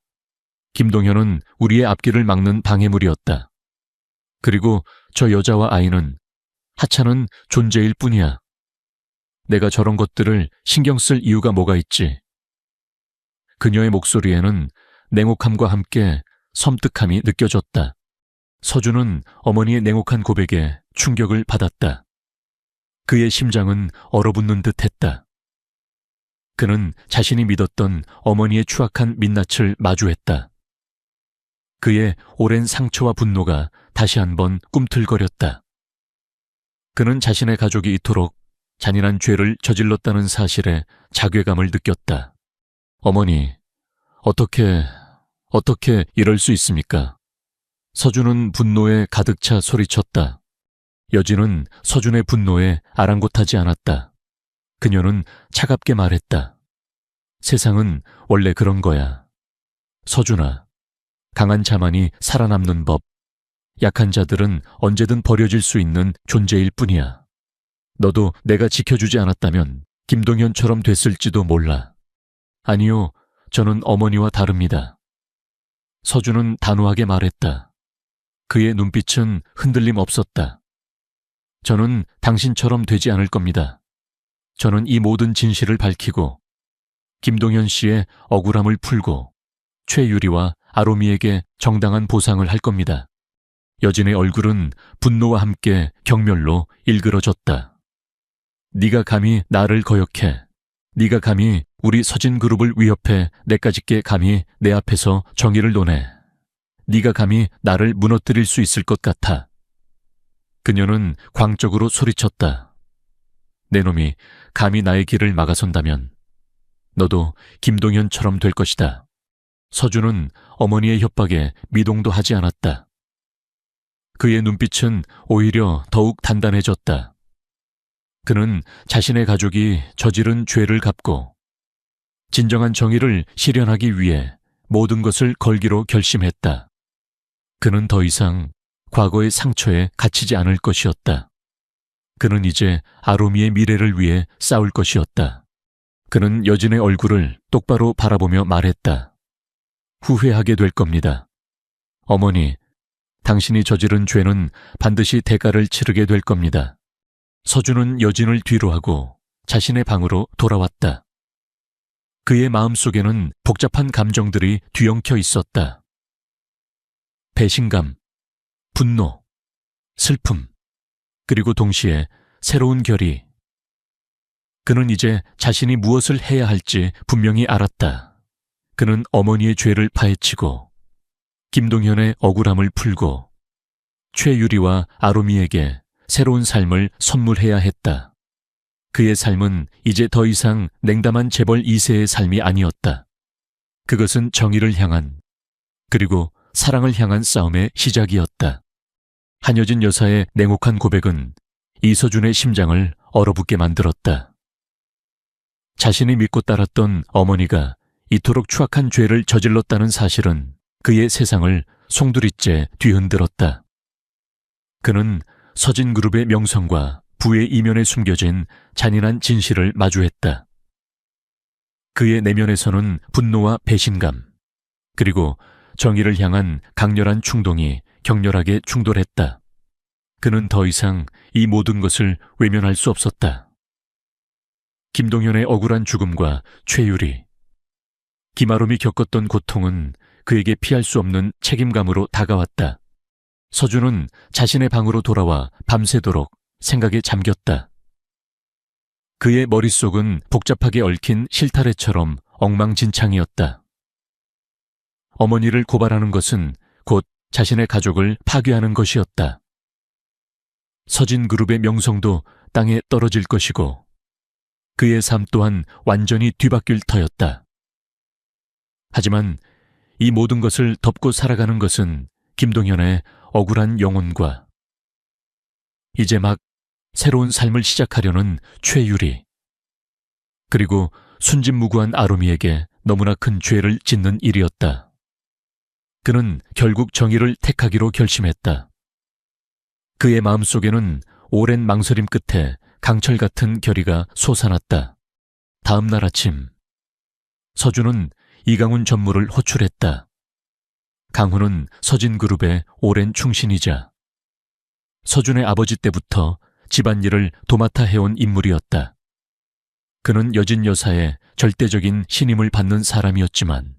김동현은 우리의 앞길을 막는 방해물이었다. 그리고 저 여자와 아이는, 하찮은 존재일 뿐이야. 내가 저런 것들을 신경 쓸 이유가 뭐가 있지? 그녀의 목소리에는 냉혹함과 함께 섬뜩함이 느껴졌다. 서준은 어머니의 냉혹한 고백에 충격을 받았다. 그의 심장은 얼어붙는 듯했다. 그는 자신이 믿었던 어머니의 추악한 민낯을 마주했다. 그의 오랜 상처와 분노가 다시 한번 꿈틀거렸다. 그는 자신의 가족이 이토록 잔인한 죄를 저질렀다는 사실에 자괴감을 느꼈다. 어머니, 어떻게 이럴 수 있습니까? 서준은 분노에 가득 차 소리쳤다. 여진은 서준의 분노에 아랑곳하지 않았다. 그녀는 차갑게 말했다. 세상은 원래 그런 거야. 서준아, 강한 자만이 살아남는 법. 약한 자들은 언제든 버려질 수 있는 존재일 뿐이야. 너도 내가 지켜주지 않았다면 김동현처럼 됐을지도 몰라. 아니요, 저는 어머니와 다릅니다. 서준은 단호하게 말했다. 그의 눈빛은 흔들림 없었다. 저는 당신처럼 되지 않을 겁니다. 저는 이 모든 진실을 밝히고 김동현 씨의 억울함을 풀고 최유리와 아로미에게 정당한 보상을 할 겁니다. 여진의 얼굴은 분노와 함께 경멸로 일그러졌다. 네가 감히 나를 거역해. 네가 감히 우리 서진그룹을 위협해 내까짓게 감히 내 앞에서 정의를 논해. 네가 감히 나를 무너뜨릴 수 있을 것 같아. 그녀는 광적으로 소리쳤다. 내 놈이 감히 나의 길을 막아선다면 너도 김동현처럼 될 것이다. 서준은 어머니의 협박에 미동도 하지 않았다. 그의 눈빛은 오히려 더욱 단단해졌다. 그는 자신의 가족이 저지른 죄를 갚고 진정한 정의를 실현하기 위해 모든 것을 걸기로 결심했다. 그는 더 이상 과거의 상처에 갇히지 않을 것이었다. 그는 이제 아로미의 미래를 위해 싸울 것이었다. 그는 여진의 얼굴을 똑바로 바라보며 말했다. 후회하게 될 겁니다. 어머니, 당신이 저지른 죄는 반드시 대가를 치르게 될 겁니다. 서준은 여진을 뒤로하고 자신의 방으로 돌아왔다. 그의 마음속에는 복잡한 감정들이 뒤엉켜 있었다. 배신감, 분노, 슬픔, 그리고 동시에 새로운 결의. 그는 이제 자신이 무엇을 해야 할지 분명히 알았다. 그는 어머니의 죄를 파헤치고 김동현의 억울함을 풀고 최유리와 아로미에게 새로운 삶을 선물해야 했다. 그의 삶은 이제 더 이상 냉담한 재벌 2세의 삶이 아니었다. 그것은 정의를 향한 그리고 사랑을 향한 싸움의 시작이었다. 한여진 여사의 냉혹한 고백은 이서준의 심장을 얼어붙게 만들었다. 자신이 믿고 따랐던 어머니가 이토록 추악한 죄를 저질렀다는 사실은 그의 세상을 송두리째 뒤흔들었다. 그는 서진그룹의 명성과 부의 이면에 숨겨진 잔인한 진실을 마주했다. 그의 내면에서는 분노와 배신감, 그리고 정의를 향한 강렬한 충동이 격렬하게 충돌했다. 그는 더 이상 이 모든 것을 외면할 수 없었다. 김동현의 억울한 죽음과 최유리, 김아롬이 겪었던 고통은 그에게 피할 수 없는 책임감으로 다가왔다. 서준은 자신의 방으로 돌아와 밤새도록 생각에 잠겼다. 그의 머릿속은 복잡하게 얽힌 실타래처럼 엉망진창이었다. 어머니를 고발하는 것은 곧 자신의 가족을 파괴하는 것이었다. 서진그룹의 명성도 땅에 떨어질 것이고 그의 삶 또한 완전히 뒤바뀔 터였다. 하지만 이 모든 것을 덮고 살아가는 것은 김동현의 억울한 영혼과 이제 막 새로운 삶을 시작하려는 최유리, 그리고 순진무구한 아로미에게 너무나 큰 죄를 짓는 일이었다. 그는 결국 정의를 택하기로 결심했다. 그의 마음속에는 오랜 망설임 끝에 강철 같은 결의가 솟아났다. 다음 날 아침, 서준은 이강훈 전무를 호출했다. 강훈은 서진그룹의 오랜 충신이자 서준의 아버지 때부터 집안일을 도맡아 해온 인물이었다. 그는 여진 여사의 절대적인 신임을 받는 사람이었지만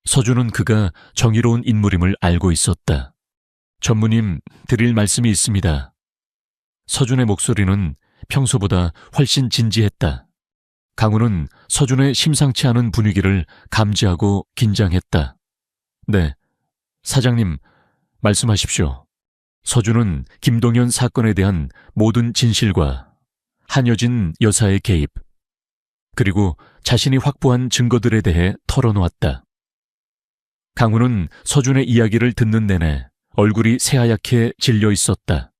서준은 그가 정의로운 인물임을 알고 있었다. 전무님, 드릴 말씀이 있습니다. 서준의 목소리는 평소보다 훨씬 진지했다. 강훈은 서준의 심상치 않은 분위기를 감지하고 긴장했다. 네, 사장님, 말씀하십시오. 서준은 김동현 사건에 대한 모든 진실과 한여진 여사의 개입, 그리고 자신이 확보한 증거들에 대해 털어놓았다. 강훈은 서준의 이야기를 듣는 내내 얼굴이 새하얗게 질려 있었다.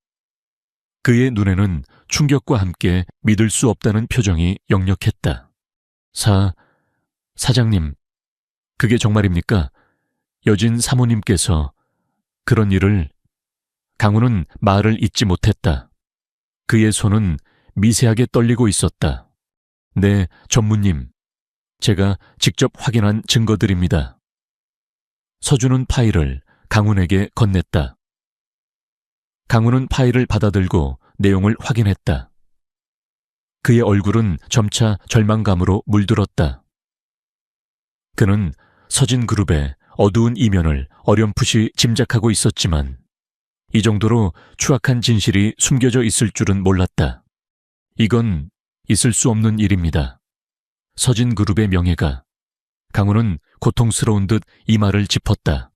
그의 눈에는 충격과 함께 믿을 수 없다는 표정이 역력했다. 사장님, 그게 정말입니까? 여진 사모님께서 그런 일을... 강훈은 말을 잇지 못했다. 그의 손은 미세하게 떨리고 있었다. 네, 전무님. 제가 직접 확인한 증거들입니다. 서준은 파일을 강훈에게 건넸다. 강훈은 파일을 받아들고 내용을 확인했다. 그의 얼굴은 점차 절망감으로 물들었다. 그는 서진그룹의 어두운 이면을 어렴풋이 짐작하고 있었지만 이 정도로 추악한 진실이 숨겨져 있을 줄은 몰랐다. 이건 있을 수 없는 일입니다. 서진그룹의 명예가... 강훈은 고통스러운 듯 이마를 짚었다.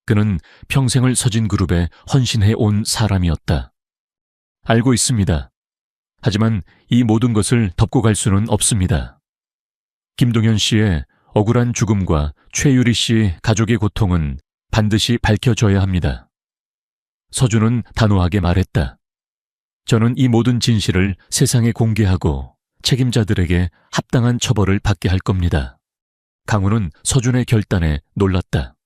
그는 평생을 서진그룹에 헌신해 온 사람이었다. 알고 있습니다. 하지만 이 모든 것을 덮고 갈 수는 없습니다. 김동현 씨의 억울한 죽음과 최유리 씨 가족의 고통은 반드시 밝혀져야 합니다. 서준은 단호하게 말했다. 저는 이 모든 진실을 세상에 공개하고 책임자들에게 합당한 처벌을 받게 할 겁니다. 강훈은 서준의 결단에 놀랐다.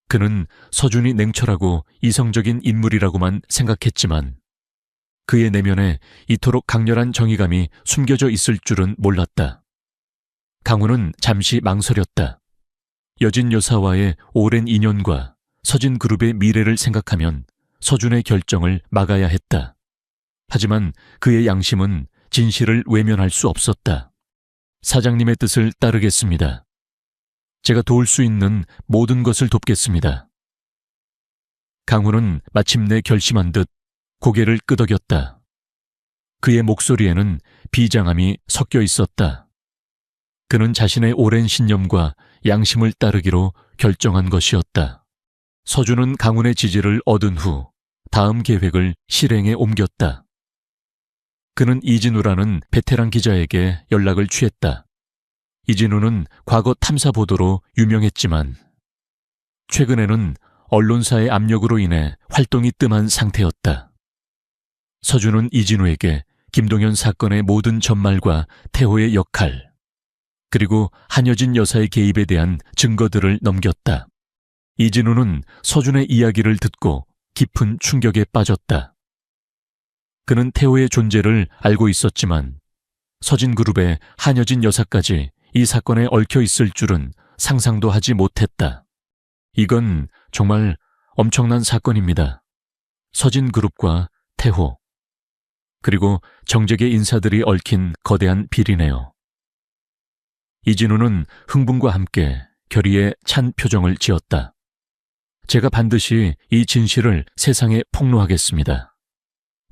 그는 서준이 냉철하고 이성적인 인물이라고만 생각했지만 그의 내면에 이토록 강렬한 정의감이 숨겨져 있을 줄은 몰랐다. 강훈은 잠시 망설였다. 여진 여사와의 오랜 인연과 서진그룹의 미래를 생각하면 서준의 결정을 막아야 했다. 하지만 그의 양심은 진실을 외면할 수 없었다. 사장님의 뜻을 따르겠습니다. 제가 도울 수 있는 모든 것을 돕겠습니다. 강훈은 마침내 결심한 듯 고개를 끄덕였다. 그의 목소리에는 비장함이 섞여 있었다. 그는 자신의 오랜 신념과 양심을 따르기로 결정한 것이었다. 서준은 강훈의 지지를 얻은 후 다음 계획을 실행에 옮겼다. 그는 이진우라는 베테랑 기자에게 연락을 취했다. 이진우는 과거 탐사 보도로 유명했지만 최근에는 언론사의 압력으로 인해 활동이 뜸한 상태였다. 서준은 이진우에게 김동현 사건의 모든 전말과 태호의 역할, 그리고 한여진 여사의 개입에 대한 증거들을 넘겼다. 이진우는 서준의 이야기를 듣고 깊은 충격에 빠졌다. 그는 태호의 존재를 알고 있었지만 서진그룹의 한여진 여사까지 이 사건에 얽혀 있을 줄은 상상도 하지 못했다. 이건 정말 엄청난 사건입니다. 서진그룹과 태호, 그리고 정재계 인사들이 얽힌 거대한 비리네요. 이진우는 흥분과 함께 결의에 찬 표정을 지었다. 제가 반드시 이 진실을 세상에 폭로하겠습니다.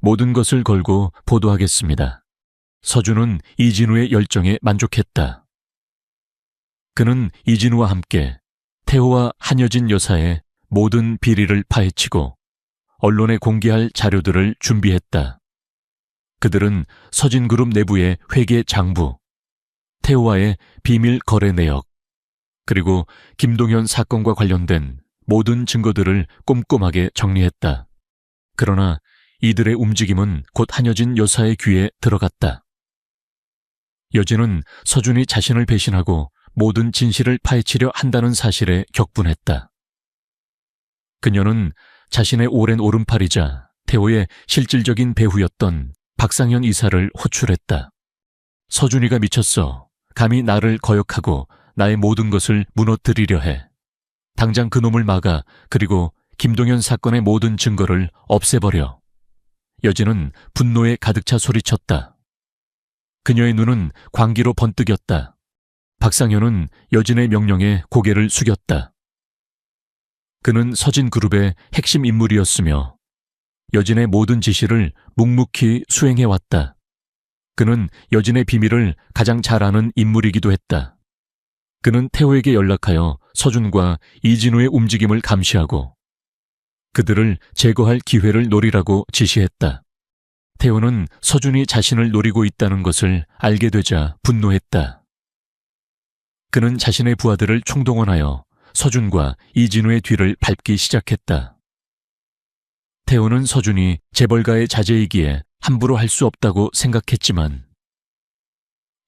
모든 것을 걸고 보도하겠습니다. 서준은 이진우의 열정에 만족했다. 그는 이진우와 함께 태호와 한여진 여사의 모든 비리를 파헤치고 언론에 공개할 자료들을 준비했다. 그들은 서진그룹 내부의 회계 장부, 태호와의 비밀 거래 내역, 그리고 김동현 사건과 관련된 모든 증거들을 꼼꼼하게 정리했다. 그러나 이들의 움직임은 곧 한여진 여사의 귀에 들어갔다. 여진은 서준이 자신을 배신하고 모든 진실을 파헤치려 한다는 사실에 격분했다. 그녀는 자신의 오랜 오른팔이자 태호의 실질적인 배후였던 박상현 이사를 호출했다. 서준이가 미쳤어. 감히 나를 거역하고 나의 모든 것을 무너뜨리려 해. 당장 그놈을 막아. 그리고 김동현 사건의 모든 증거를 없애버려. 여진은 분노에 가득 차 소리쳤다. 그녀의 눈은 광기로 번뜩였다. 박상현은 여진의 명령에 고개를 숙였다. 그는 서진그룹의 핵심 인물이었으며 여진의 모든 지시를 묵묵히 수행해왔다. 그는 여진의 비밀을 가장 잘 아는 인물이기도 했다. 그는 태호에게 연락하여 서준과 이진우의 움직임을 감시하고 그들을 제거할 기회를 노리라고 지시했다. 태호는 서준이 자신을 노리고 있다는 것을 알게 되자 분노했다. 그는 자신의 부하들을 총동원하여 서준과 이진우의 뒤를 밟기 시작했다. 태호는 서준이 재벌가의 자제이기에 함부로 할 수 없다고 생각했지만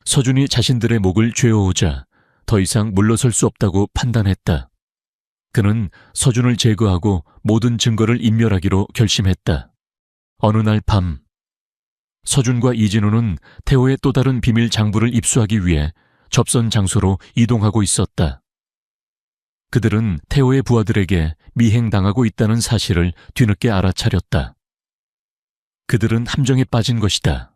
서준이 자신들의 목을 죄어오자 더 이상 물러설 수 없다고 판단했다. 그는 서준을 제거하고 모든 증거를 인멸하기로 결심했다. 어느 날 밤, 서준과 이진우는 태호의 또 다른 비밀 장부를 입수하기 위해 접선 장소로 이동하고 있었다. 그들은 태호의 부하들에게 미행당하고 있다는 사실을 뒤늦게 알아차렸다. 그들은 함정에 빠진 것이다.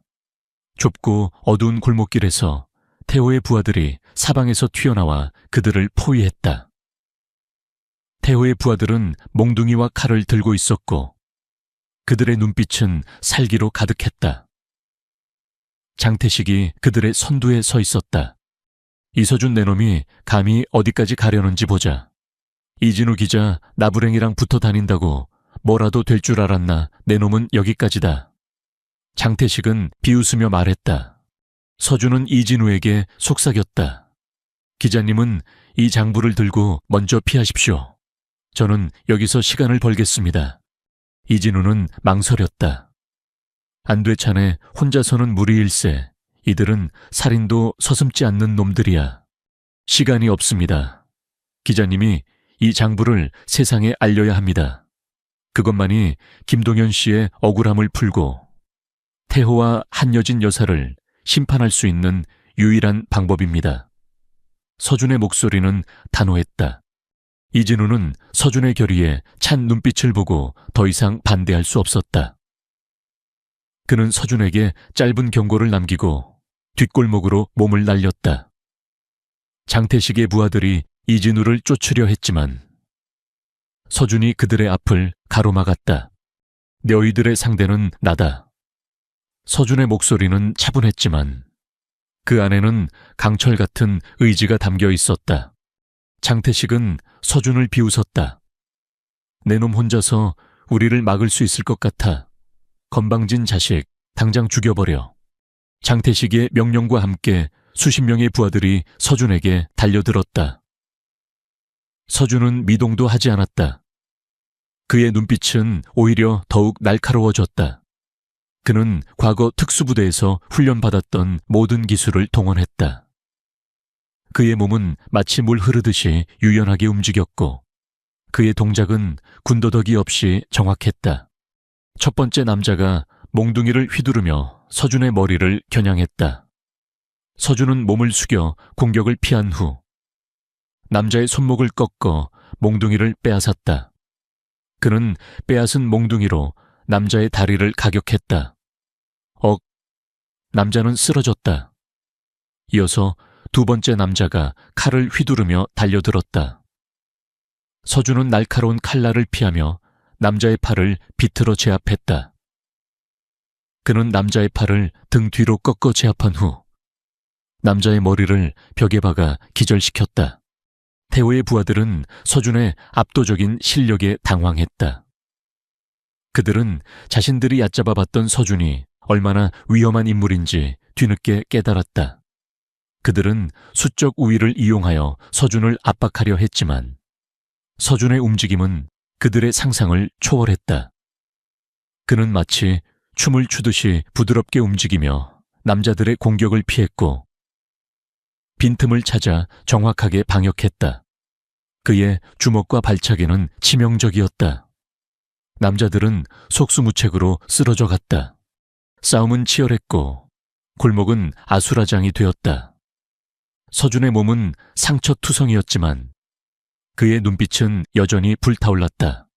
좁고 어두운 골목길에서 태호의 부하들이 사방에서 튀어나와 그들을 포위했다. 태호의 부하들은 몽둥이와 칼을 들고 있었고 그들의 눈빛은 살기로 가득했다. 장태식이 그들의 선두에 서 있었다. 이서준 내놈이 감히 어디까지 가려는지 보자. 이진우 기자 나부랭이랑 붙어 다닌다고 뭐라도 될 줄 알았나. 내놈은 여기까지다. 장태식은 비웃으며 말했다. 서준은 이진우에게 속삭였다. 기자님은 이 장부를 들고 먼저 피하십시오. 저는 여기서 시간을 벌겠습니다. 이진우는 망설였다. 안 돼 차네. 혼자서는 무리일세. 이들은 살인도 서슴지 않는 놈들이야. 시간이 없습니다. 기자님이 이 장부를 세상에 알려야 합니다. 그것만이 김동현 씨의 억울함을 풀고 태호와 한여진 여사를 심판할 수 있는 유일한 방법입니다. 서준의 목소리는 단호했다. 이진우는 서준의 결의에 찬 눈빛을 보고 더 이상 반대할 수 없었다. 그는 서준에게 짧은 경고를 남기고 뒷골목으로 몸을 날렸다. 장태식의 부하들이 이진우를 쫓으려 했지만 서준이 그들의 앞을 가로막았다. 너희들의 상대는 나다. 서준의 목소리는 차분했지만 그 안에는 강철 같은 의지가 담겨 있었다. 장태식은 서준을 비웃었다. 내 놈 혼자서 우리를 막을 수 있을 것 같아. 건방진 자식, 당장 죽여버려. 장태식의 명령과 함께 수십 명의 부하들이 서준에게 달려들었다. 서준은 미동도 하지 않았다. 그의 눈빛은 오히려 더욱 날카로워졌다. 그는 과거 특수부대에서 훈련받았던 모든 기술을 동원했다. 그의 몸은 마치 물 흐르듯이 유연하게 움직였고 그의 동작은 군더더기 없이 정확했다. 첫 번째 남자가 몽둥이를 휘두르며 서준의 머리를 겨냥했다. 서준은 몸을 숙여 공격을 피한 후 남자의 손목을 꺾어 몽둥이를 빼앗았다. 그는 빼앗은 몽둥이로 남자의 다리를 가격했다. 남자는 쓰러졌다. 이어서 두 번째 남자가 칼을 휘두르며 달려들었다. 서준은 날카로운 칼날을 피하며 남자의 팔을 비틀어 제압했다. 그는 남자의 팔을 등 뒤로 꺾어 제압한 후 남자의 머리를 벽에 박아 기절시켰다. 태호의 부하들은 서준의 압도적인 실력에 당황했다. 그들은 자신들이 얕잡아 봤던 서준이 얼마나 위험한 인물인지 뒤늦게 깨달았다. 그들은 수적 우위를 이용하여 서준을 압박하려 했지만 서준의 움직임은 그들의 상상을 초월했다. 그는 마치 춤을 추듯이 부드럽게 움직이며 남자들의 공격을 피했고 빈틈을 찾아 정확하게 방역했다. 그의 주먹과 발차기는 치명적이었다. 남자들은 속수무책으로 쓰러져 갔다. 싸움은 치열했고 골목은 아수라장이 되었다. 서준의 몸은 상처투성이었지만 그의 눈빛은 여전히 불타올랐다.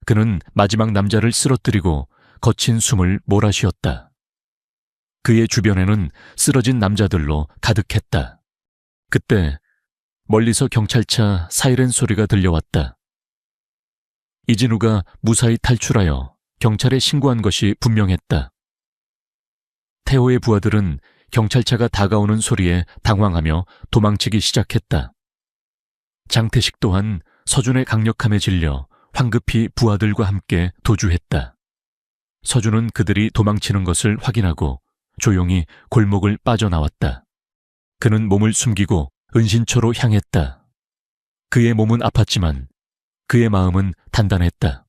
그는 마지막 남자를 쓰러뜨리고 거친 숨을 몰아쉬었다. 그의 주변에는 쓰러진 남자들로 가득했다. 그때 멀리서 경찰차 사이렌 소리가 들려왔다. 이진우가 무사히 탈출하여 경찰에 신고한 것이 분명했다. 태호의 부하들은 경찰차가 다가오는 소리에 당황하며 도망치기 시작했다. 장태식 또한 서준의 강력함에 질려 황급히 부하들과 함께 도주했다. 서준은 그들이 도망치는 것을 확인하고 조용히 골목을 빠져나왔다. 그는 몸을 숨기고 은신처로 향했다. 그의 몸은 아팠지만 그의 마음은 단단했다.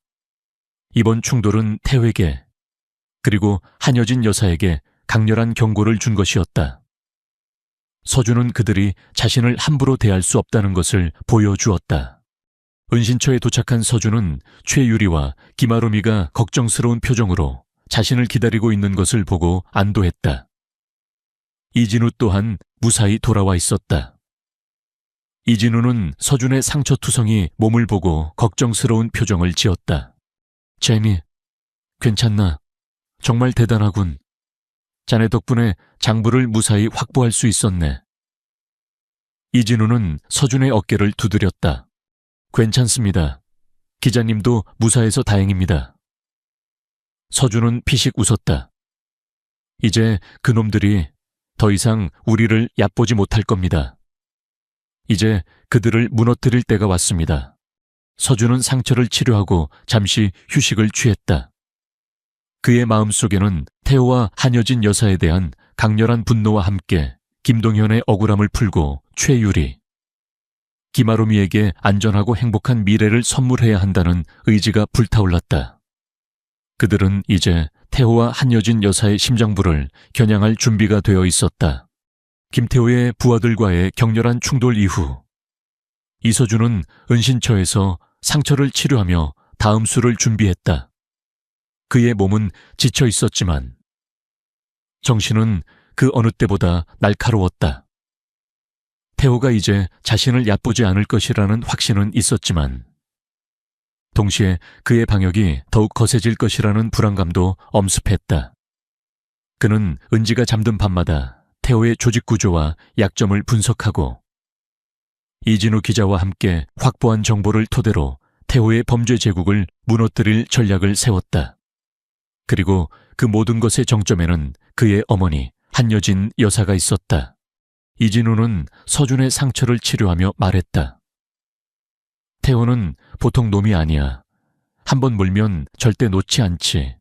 이번 충돌은 태호에게 그리고 한여진 여사에게 강렬한 경고를 준 것이었다. 서준은 그들이 자신을 함부로 대할 수 없다는 것을 보여주었다. 은신처에 도착한 서준은 최유리와 김아롬이가 걱정스러운 표정으로 자신을 기다리고 있는 것을 보고 안도했다. 이진우 또한 무사히 돌아와 있었다. 이진우는 서준의 상처투성이 몸을 보고 걱정스러운 표정을 지었다. 제니, 괜찮나? 정말 대단하군. 자네 덕분에 장부를 무사히 확보할 수 있었네. 이진우는 서준의 어깨를 두드렸다. 괜찮습니다. 기자님도 무사해서 다행입니다. 서준은 피식 웃었다. 이제 그놈들이 더 이상 우리를 얕보지 못할 겁니다. 이제 그들을 무너뜨릴 때가 왔습니다. 서준은 상처를 치료하고 잠시 휴식을 취했다. 그의 마음속에는 태호와 한여진 여사에 대한 강렬한 분노와 함께 김동현의 억울함을 풀고 최유리, 김아롬이에게 안전하고 행복한 미래를 선물해야 한다는 의지가 불타올랐다. 그들은 이제 태호와 한여진 여사의 심장부를 겨냥할 준비가 되어 있었다. 김태호의 부하들과의 격렬한 충돌 이후 이서준은 은신처에서 상처를 치료하며 다음 수를 준비했다. 그의 몸은 지쳐 있었지만 정신은 그 어느 때보다 날카로웠다. 태호가 이제 자신을 얕보지 않을 것이라는 확신은 있었지만 동시에 그의 방역이 더욱 거세질 것이라는 불안감도 엄습했다. 그는 은지가 잠든 밤마다 태호의 조직 구조와 약점을 분석하고 이진우 기자와 함께 확보한 정보를 토대로 태호의 범죄 제국을 무너뜨릴 전략을 세웠다. 그리고 그 모든 것의 정점에는 그의 어머니 한여진 여사가 있었다. 이진우는 서준의 상처를 치료하며 말했다. 태호는 보통 놈이 아니야. 한번 물면 절대 놓지 않지.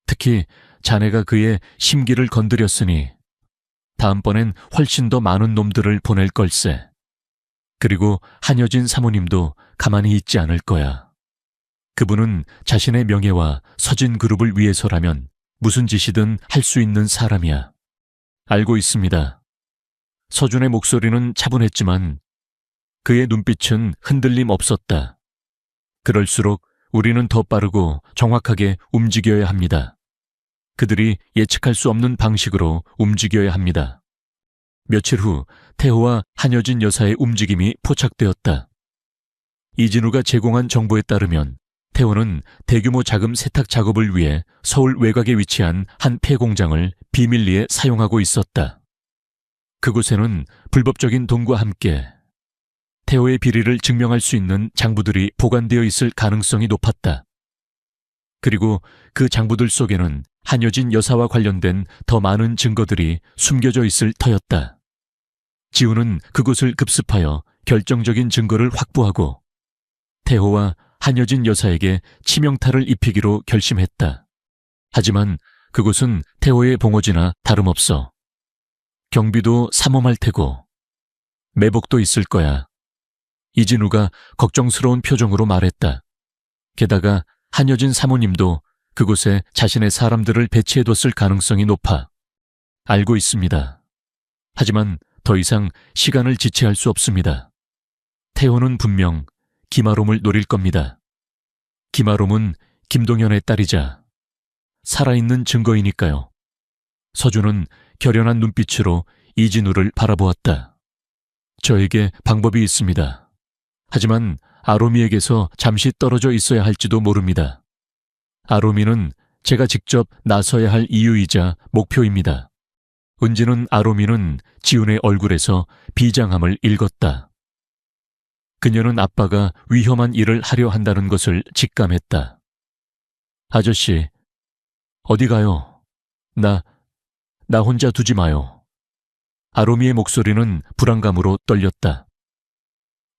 특히 자네가 그의 심기를 건드렸으니 다음번엔 훨씬 더 많은 놈들을 보낼 걸세. 그리고 한여진 사모님도 가만히 있지 않을 거야. 그분은 자신의 명예와 서진 그룹을 위해서라면 무슨 짓이든 할 수 있는 사람이야. 알고 있습니다. 서준의 목소리는 차분했지만 그의 눈빛은 흔들림 없었다. 그럴수록 우리는 더 빠르고 정확하게 움직여야 합니다. 그들이 예측할 수 없는 방식으로 움직여야 합니다. 며칠 후 태호와 한여진 여사의 움직임이 포착되었다. 이진우가 제공한 정보에 따르면 태호는 대규모 자금 세탁 작업을 위해 서울 외곽에 위치한 한 폐공장을 비밀리에 사용하고 있었다. 그곳에는 불법적인 돈과 함께 태호의 비리를 증명할 수 있는 장부들이 보관되어 있을 가능성이 높았다. 그리고 그 장부들 속에는 한여진 여사와 관련된 더 많은 증거들이 숨겨져 있을 터였다. 지우는 그곳을 급습하여 결정적인 증거를 확보하고 태호와 한여진 여사에게 치명타를 입히기로 결심했다. 하지만 그곳은 태호의 봉오지나 다름없어. 경비도 삼엄할 테고 매복도 있을 거야. 이진우가 걱정스러운 표정으로 말했다. 게다가 한여진 사모님도 그곳에 자신의 사람들을 배치해뒀을 가능성이 높아. 알고 있습니다. 하지만 더 이상 시간을 지체할 수 없습니다. 태호는 분명 김아롬을 노릴 겁니다. 김아롬은 김동현의 딸이자 살아있는 증거이니까요. 서준은 결연한 눈빛으로 이진우를 바라보았다. 저에게 방법이 있습니다. 하지만 아롬이에게서 잠시 떨어져 있어야 할지도 모릅니다. 아롬이는 제가 직접 나서야 할 이유이자 목표입니다. 은지는 아롬이는 지훈의 얼굴에서 비장함을 읽었다. 그녀는 아빠가 위험한 일을 하려 한다는 것을 직감했다. 아저씨, 어디 가요? 나 나 혼자 두지 마요. 아롬이의 목소리는 불안감으로 떨렸다.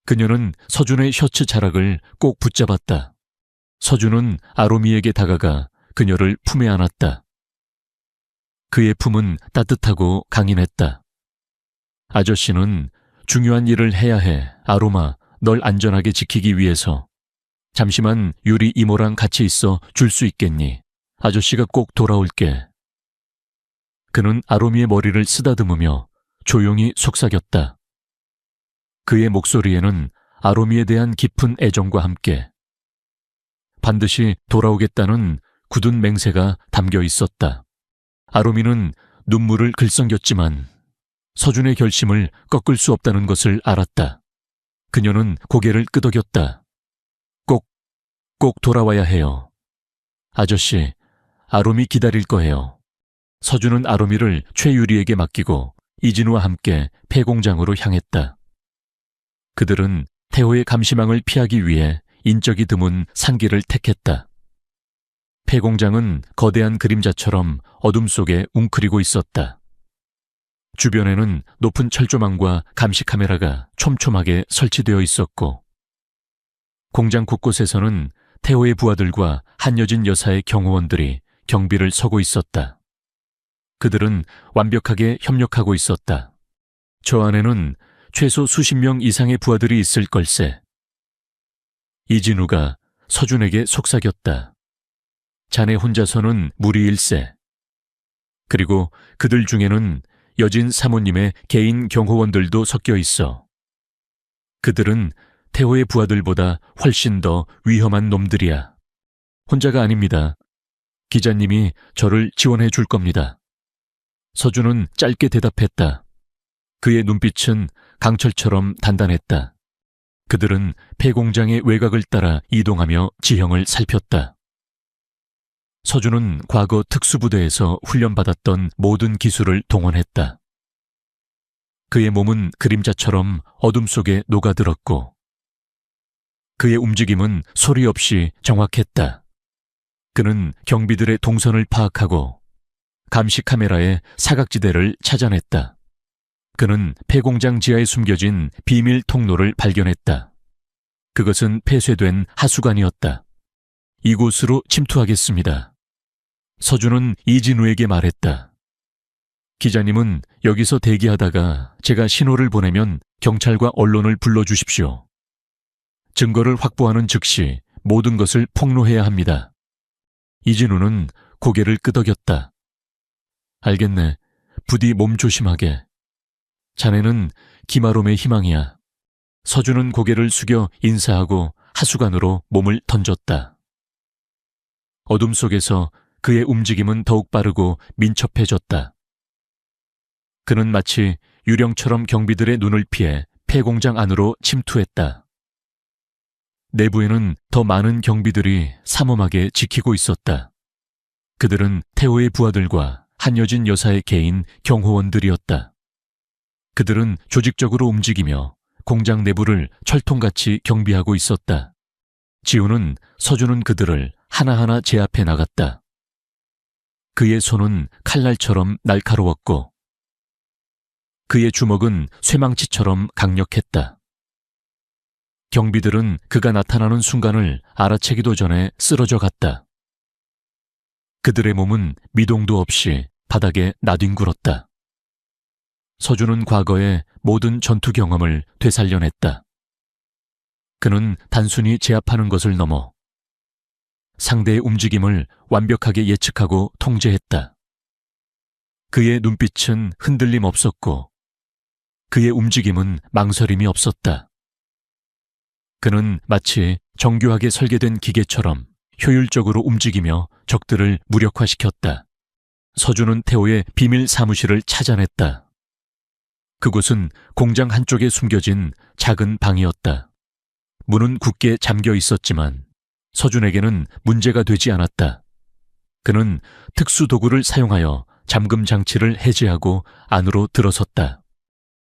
그녀는 서준의 셔츠 자락을 꼭 붙잡았다. 서준은 아롬이에게 다가가 그녀를 품에 안았다. 그의 품은 따뜻하고 강인했다. 아저씨는 중요한 일을 해야 해. 아롬아, 널 안전하게 지키기 위해서. 잠시만 유리 이모랑 같이 있어 줄 수 있겠니? 아저씨가 꼭 돌아올게. 그는 아롬이의 머리를 쓰다듬으며 조용히 속삭였다. 그의 목소리에는 아롬이에 대한 깊은 애정과 함께 반드시 돌아오겠다는 굳은 맹세가 담겨 있었다. 아롬이는 눈물을 글썽였지만 서준의 결심을 꺾을 수 없다는 것을 알았다. 그녀는 고개를 끄덕였다. 꼭 돌아와야 해요. 아저씨, 아롬이 기다릴 거예요. 서준은 아롬이를 최유리에게 맡기고 이진우와 함께 폐공장으로 향했다. 그들은 태호의 감시망을 피하기 위해 인적이 드문 산길을 택했다. 폐공장은 거대한 그림자처럼 어둠 속에 웅크리고 있었다. 주변에는 높은 철조망과 감시 카메라가 촘촘하게 설치되어 있었고 공장 곳곳에서는 태호의 부하들과 한여진 여사의 경호원들이 경비를 서고 있었다. 그들은 완벽하게 협력하고 있었다. 저 안에는 최소 수십 명 이상의 부하들이 있을 걸세. 이진우가 서준에게 속삭였다. 자네 혼자서는 무리일세. 그리고 그들 중에는 여진 사모님의 개인 경호원들도 섞여 있어. 그들은 태호의 부하들보다 훨씬 더 위험한 놈들이야. 혼자가 아닙니다. 기자님이 저를 지원해 줄 겁니다. 서준은 짧게 대답했다. 그의 눈빛은 강철처럼 단단했다. 그들은 폐공장의 외곽을 따라 이동하며 지형을 살폈다. 서준은 과거 특수부대에서 훈련받았던 모든 기술을 동원했다. 그의 몸은 그림자처럼 어둠 속에 녹아들었고 그의 움직임은 소리 없이 정확했다. 그는 경비들의 동선을 파악하고 감시 카메라의 사각지대를 찾아냈다. 그는 폐공장 지하에 숨겨진 비밀 통로를 발견했다. 그것은 폐쇄된 하수관이었다. 이곳으로 침투하겠습니다. 서준은 이진우에게 말했다. 기자님은 여기서 대기하다가 제가 신호를 보내면 경찰과 언론을 불러주십시오. 증거를 확보하는 즉시 모든 것을 폭로해야 합니다. 이진우는 고개를 끄덕였다. 알겠네. 부디 몸 조심하게. 자네는 기마롬의 희망이야. 서준은 고개를 숙여 인사하고 하수관으로 몸을 던졌다. 어둠 속에서 그의 움직임은 더욱 빠르고 민첩해졌다. 그는 마치 유령처럼 경비들의 눈을 피해 폐공장 안으로 침투했다. 내부에는 더 많은 경비들이 삼엄하게 지키고 있었다. 그들은 태호의 부하들과 한여진 여사의 개인 경호원들이었다. 그들은 조직적으로 움직이며 공장 내부를 철통같이 경비하고 있었다. 지우는 서준은 그들을 하나하나 제압해 나갔다. 그의 손은 칼날처럼 날카로웠고 그의 주먹은 쇠망치처럼 강력했다. 경비들은 그가 나타나는 순간을 알아채기도 전에 쓰러져 갔다. 그들의 몸은 미동도 없이 바닥에 나뒹굴었다. 서준은 과거의 모든 전투 경험을 되살려냈다. 그는 단순히 제압하는 것을 넘어 상대의 움직임을 완벽하게 예측하고 통제했다. 그의 눈빛은 흔들림 없었고 그의 움직임은 망설임이 없었다. 그는 마치 정교하게 설계된 기계처럼 효율적으로 움직이며 적들을 무력화시켰다. 서준은 태호의 비밀 사무실을 찾아냈다. 그곳은 공장 한쪽에 숨겨진 작은 방이었다. 문은 굳게 잠겨 있었지만 서준에게는 문제가 되지 않았다. 그는 특수도구를 사용하여 잠금 장치를 해제하고 안으로 들어섰다.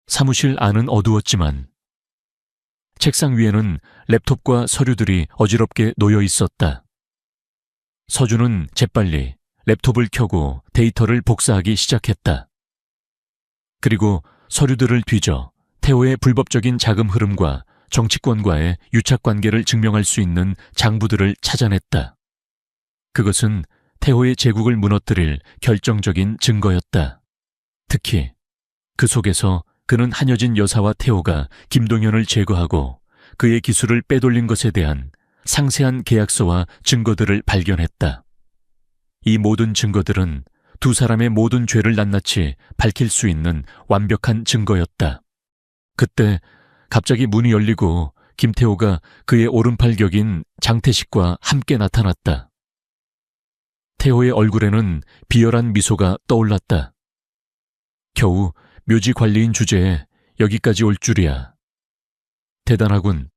사무실 안은 어두웠지만 책상 위에는 랩톱과 서류들이 어지럽게 놓여 있었다. 서준은 재빨리 랩톱을 켜고 데이터를 복사하기 시작했다. 그리고 서류들을 뒤져 태호의 불법적인 자금 흐름과 정치권과의 유착관계를 증명할 수 있는 장부들을 찾아냈다. 그것은 태호의 제국을 무너뜨릴 결정적인 증거였다. 특히 그 속에서 그는 한여진 여사와 태호가 김동현을 제거하고 그의 기술을 빼돌린 것에 대한 상세한 계약서와 증거들을 발견했다. 이 모든 증거들은 두 사람의 모든 죄를 낱낱이 밝힐 수 있는 완벽한 증거였다. 그때 갑자기 문이 열리고 김태호가 그의 오른팔 격인 장태식과 함께 나타났다. 태호의 얼굴에는 비열한 미소가 떠올랐다. 겨우 묘지 관리인 주제에 여기까지 올 줄이야. 대단하군.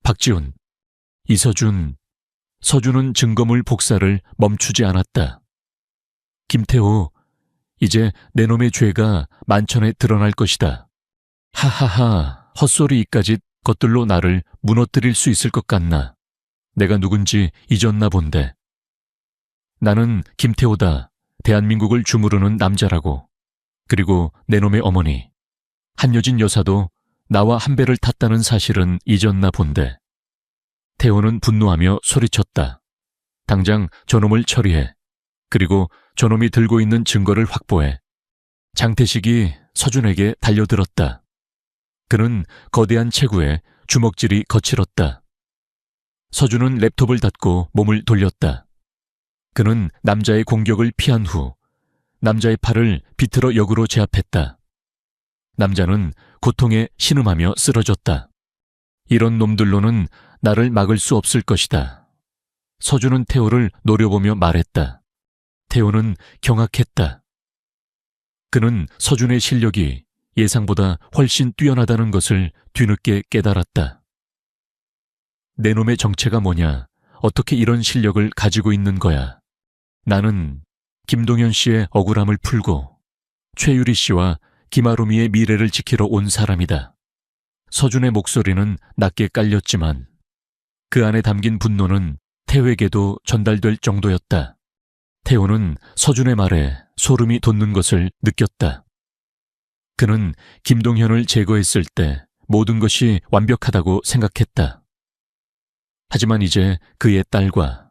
박지훈, 이서준. 서준은 증거물 복사를 멈추지 않았다. 김태호, 이제 내 놈의 죄가 만천에 드러날 것이다. 하하하, 헛소리 이까짓 것들로 나를 무너뜨릴 수 있을 것 같나. 내가 누군지 잊었나 본데. 나는 김태호다. 대한민국을 주무르는 남자라고. 그리고 내 놈의 어머니 한여진 여사도 나와 한 배를 탔다는 사실은 잊었나 본데. 태호는 분노하며 소리쳤다. 당장 저놈을 처리해. 그리고 저놈이 들고 있는 증거를 확보해. 장태식이 서준에게 달려들었다. 그는 거대한 체구에 주먹질이 거칠었다. 서준은 랩톱을 닫고 몸을 돌렸다. 그는 남자의 공격을 피한 후 남자의 팔을 비틀어 역으로 제압했다. 남자는 고통에 신음하며 쓰러졌다. 이런 놈들로는 나를 막을 수 없을 것이다. 서준은 태호를 노려보며 말했다. 태호는 경악했다. 그는 서준의 실력이 예상보다 훨씬 뛰어나다는 것을 뒤늦게 깨달았다. 내 놈의 정체가 뭐냐? 어떻게 이런 실력을 가지고 있는 거야? 나는 김동현 씨의 억울함을 풀고 최유리 씨와 김아로미의 미래를 지키러 온 사람이다. 서준의 목소리는 낮게 깔렸지만 그 안에 담긴 분노는 태호에게도 전달될 정도였다. 태호는 서준의 말에 소름이 돋는 것을 느꼈다. 그는 김동현을 제거했을 때 모든 것이 완벽하다고 생각했다. 하지만 이제 그의 딸과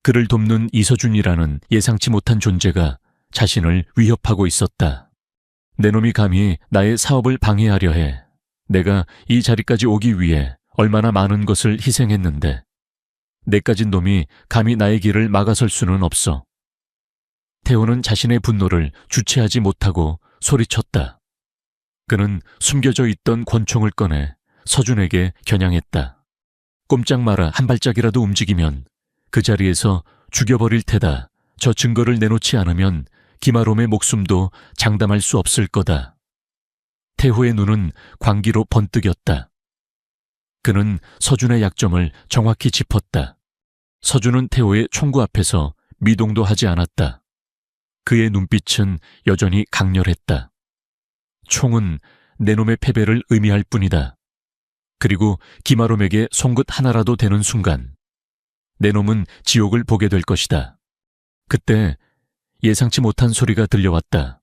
그를 돕는 이서준이라는 예상치 못한 존재가 자신을 위협하고 있었다. 내 놈이 감히 나의 사업을 방해하려 해. 내가 이 자리까지 오기 위해 얼마나 많은 것을 희생했는데 내까진 놈이 감히 나의 길을 막아설 수는 없어. 태호는 자신의 분노를 주체하지 못하고 소리쳤다. 그는 숨겨져 있던 권총을 꺼내 서준에게 겨냥했다. 꼼짝 마라. 한 발짝이라도 움직이면 그 자리에서 죽여버릴 테다. 저 증거를 내놓지 않으면 김아롬의 목숨도 장담할 수 없을 거다. 태호의 눈은 광기로 번뜩였다. 그는 서준의 약점을 정확히 짚었다. 서준은 태호의 총구 앞에서 미동도 하지 않았다. 그의 눈빛은 여전히 강렬했다. 총은 내 놈의 패배를 의미할 뿐이다. 그리고 김아롬에게 송긋 하나라도 되는 순간 내 놈은 지옥을 보게 될 것이다. 그때 예상치 못한 소리가 들려왔다.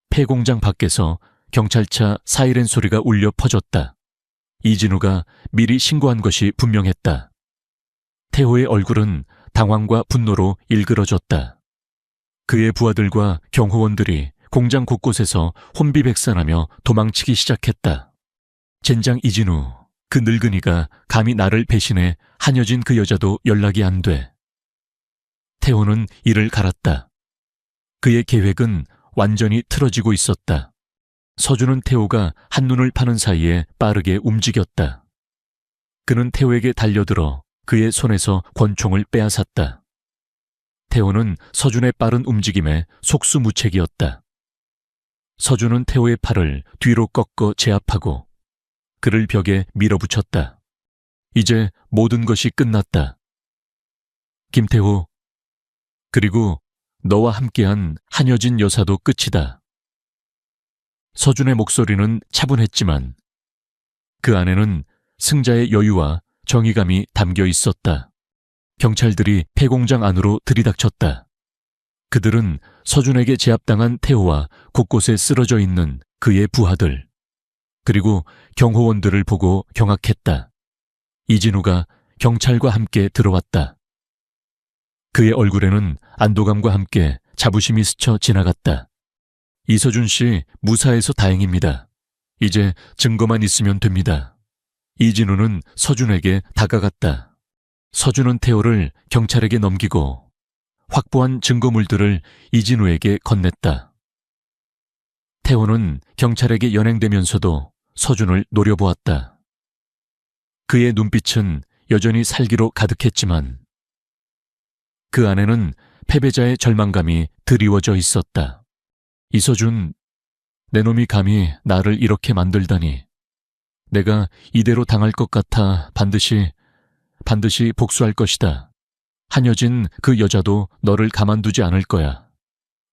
폐공장 밖에서 경찰차 사이렌 소리가 울려 퍼졌다. 이진우가 미리 신고한 것이 분명했다. 태호의 얼굴은 당황과 분노로 일그러졌다. 그의 부하들과 경호원들이 공장 곳곳에서 혼비백산하며 도망치기 시작했다. 젠장 이진우, 그 늙은이가 감히 나를 배신해 한여진 그 여자도 연락이 안 돼. 태호는 이를 갈았다. 그의 계획은 완전히 틀어지고 있었다. 서준은 태호가 한눈을 파는 사이에 빠르게 움직였다. 그는 태호에게 달려들어 그의 손에서 권총을 빼앗았다. 태호는 서준의 빠른 움직임에 속수무책이었다. 서준은 태호의 팔을 뒤로 꺾어 제압하고 그를 벽에 밀어붙였다. 이제 모든 것이 끝났다. 김태호, 그리고 너와 함께한 한여진 여사도 끝이다. 서준의 목소리는 차분했지만 그 안에는 승자의 여유와 정의감이 담겨 있었다. 경찰들이 폐공장 안으로 들이닥쳤다. 그들은 서준에게 제압당한 태호와 곳곳에 쓰러져 있는 그의 부하들, 그리고 경호원들을 보고 경악했다. 이진우가 경찰과 함께 들어왔다. 그의 얼굴에는 안도감과 함께 자부심이 스쳐 지나갔다. 이서준 씨 무사해서 다행입니다. 이제 증거만 있으면 됩니다. 이진우는 서준에게 다가갔다. 서준은 태호를 경찰에게 넘기고 확보한 증거물들을 이진우에게 건넸다. 태호는 경찰에게 연행되면서도 서준을 노려보았다. 그의 눈빛은 여전히 살기로 가득했지만 그 안에는 패배자의 절망감이 드리워져 있었다. 이서준, 내 놈이 감히 나를 이렇게 만들다니. 내가 이대로 당할 것 같아 반드시 복수할 것이다. 한여진 그 여자도 너를 가만두지 않을 거야.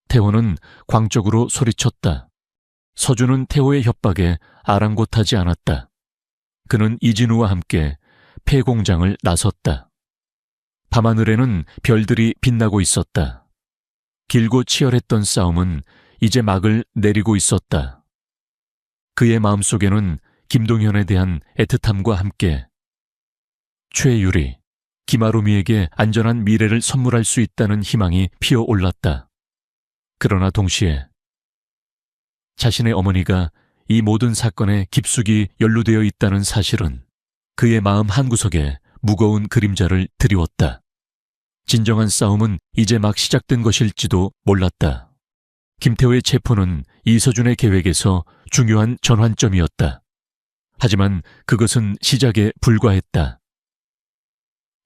태호는 광적으로 소리쳤다. 서준은 태호의 협박에 아랑곳하지 않았다. 그는 이진우와 함께 폐공장을 나섰다. 밤하늘에는 별들이 빛나고 있었다. 길고 치열했던 싸움은 이제 막을 내리고 있었다. 그의 마음속에는 김동현에 대한 애틋함과 함께 최유리, 김아로미에게 안전한 미래를 선물할 수 있다는 희망이 피어올랐다. 그러나 동시에 자신의 어머니가 이 모든 사건에 깊숙이 연루되어 있다는 사실은 그의 마음 한구석에 무거운 그림자를 드리웠다. 진정한 싸움은 이제 막 시작된 것일지도 몰랐다. 김태호의 체포는 이서준의 계획에서 중요한 전환점이었다. 하지만 그것은 시작에 불과했다.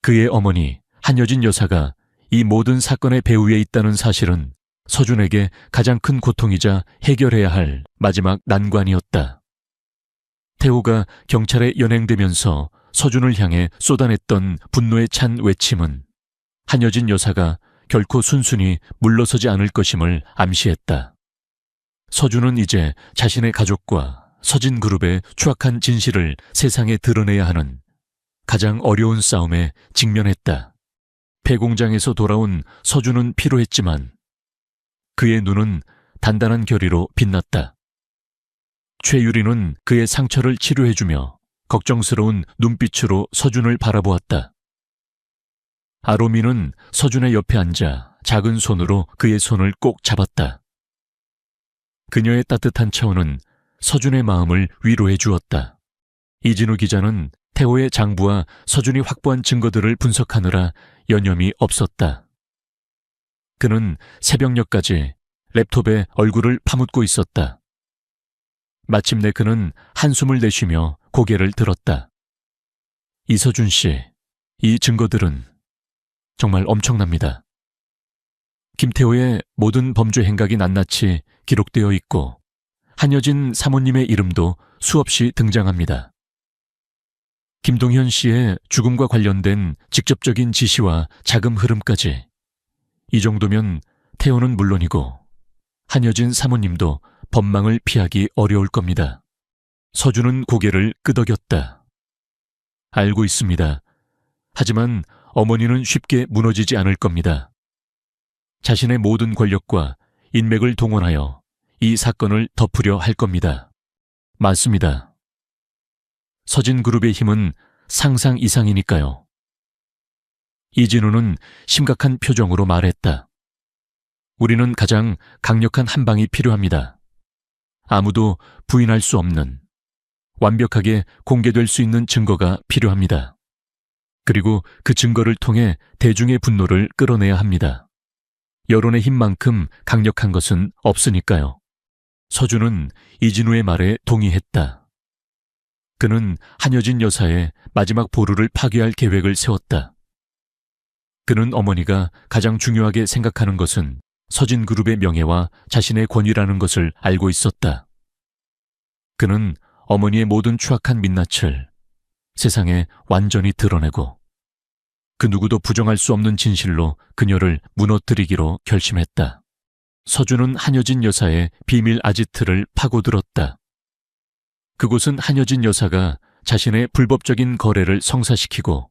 그의 어머니 한여진 여사가 이 모든 사건의 배후에 있다는 사실은 서준에게 가장 큰 고통이자 해결해야 할 마지막 난관이었다. 태호가 경찰에 연행되면서 서준을 향해 쏟아냈던 분노에 찬 외침은 한여진 여사가 결코 순순히 물러서지 않을 것임을 암시했다. 서준은 이제 자신의 가족과 서진그룹의 추악한 진실을 세상에 드러내야 하는 가장 어려운 싸움에 직면했다. 폐공장에서 돌아온 서준은 피로했지만 그의 눈은 단단한 결의로 빛났다. 최유리는 그의 상처를 치료해주며 걱정스러운 눈빛으로 서준을 바라보았다. 아로미는 서준의 옆에 앉아 작은 손으로 그의 손을 꼭 잡았다. 그녀의 따뜻한 차원은 서준의 마음을 위로해 주었다. 이진우 기자는 태호의 장부와 서준이 확보한 증거들을 분석하느라 여념이 없었다. 그는 새벽녘까지 랩톱에 얼굴을 파묻고 있었다. 마침내 그는 한숨을 내쉬며 고개를 들었다. 이서준 씨, 이 증거들은 정말 엄청납니다. 김태호의 모든 범죄 행각이 낱낱이 기록되어 있고 한여진 사모님의 이름도 수없이 등장합니다. 김동현 씨의 죽음과 관련된 직접적인 지시와 자금 흐름까지. 이 정도면 태호는 물론이고 한여진 사모님도 법망을 피하기 어려울 겁니다. 서준은 고개를 끄덕였다. 알고 있습니다. 하지만 어머니는 쉽게 무너지지 않을 겁니다. 자신의 모든 권력과 인맥을 동원하여 이 사건을 덮으려 할 겁니다. 맞습니다. 서진그룹의 힘은 상상 이상이니까요. 이진우는 심각한 표정으로 말했다. 우리는 가장 강력한 한 방이 필요합니다. 아무도 부인할 수 없는, 완벽하게 공개될 수 있는 증거가 필요합니다. 그리고 그 증거를 통해 대중의 분노를 끌어내야 합니다. 여론의 힘만큼 강력한 것은 없으니까요. 서준은 이진우의 말에 동의했다. 그는 한여진 여사의 마지막 보루를 파괴할 계획을 세웠다. 그는 어머니가 가장 중요하게 생각하는 것은 서진그룹의 명예와 자신의 권위라는 것을 알고 있었다. 그는 어머니의 모든 추악한 민낯을 세상에 완전히 드러내고 그 누구도 부정할 수 없는 진실로 그녀를 무너뜨리기로 결심했다. 서준은 한여진 여사의 비밀 아지트를 파고들었다. 그곳은 한여진 여사가 자신의 불법적인 거래를 성사시키고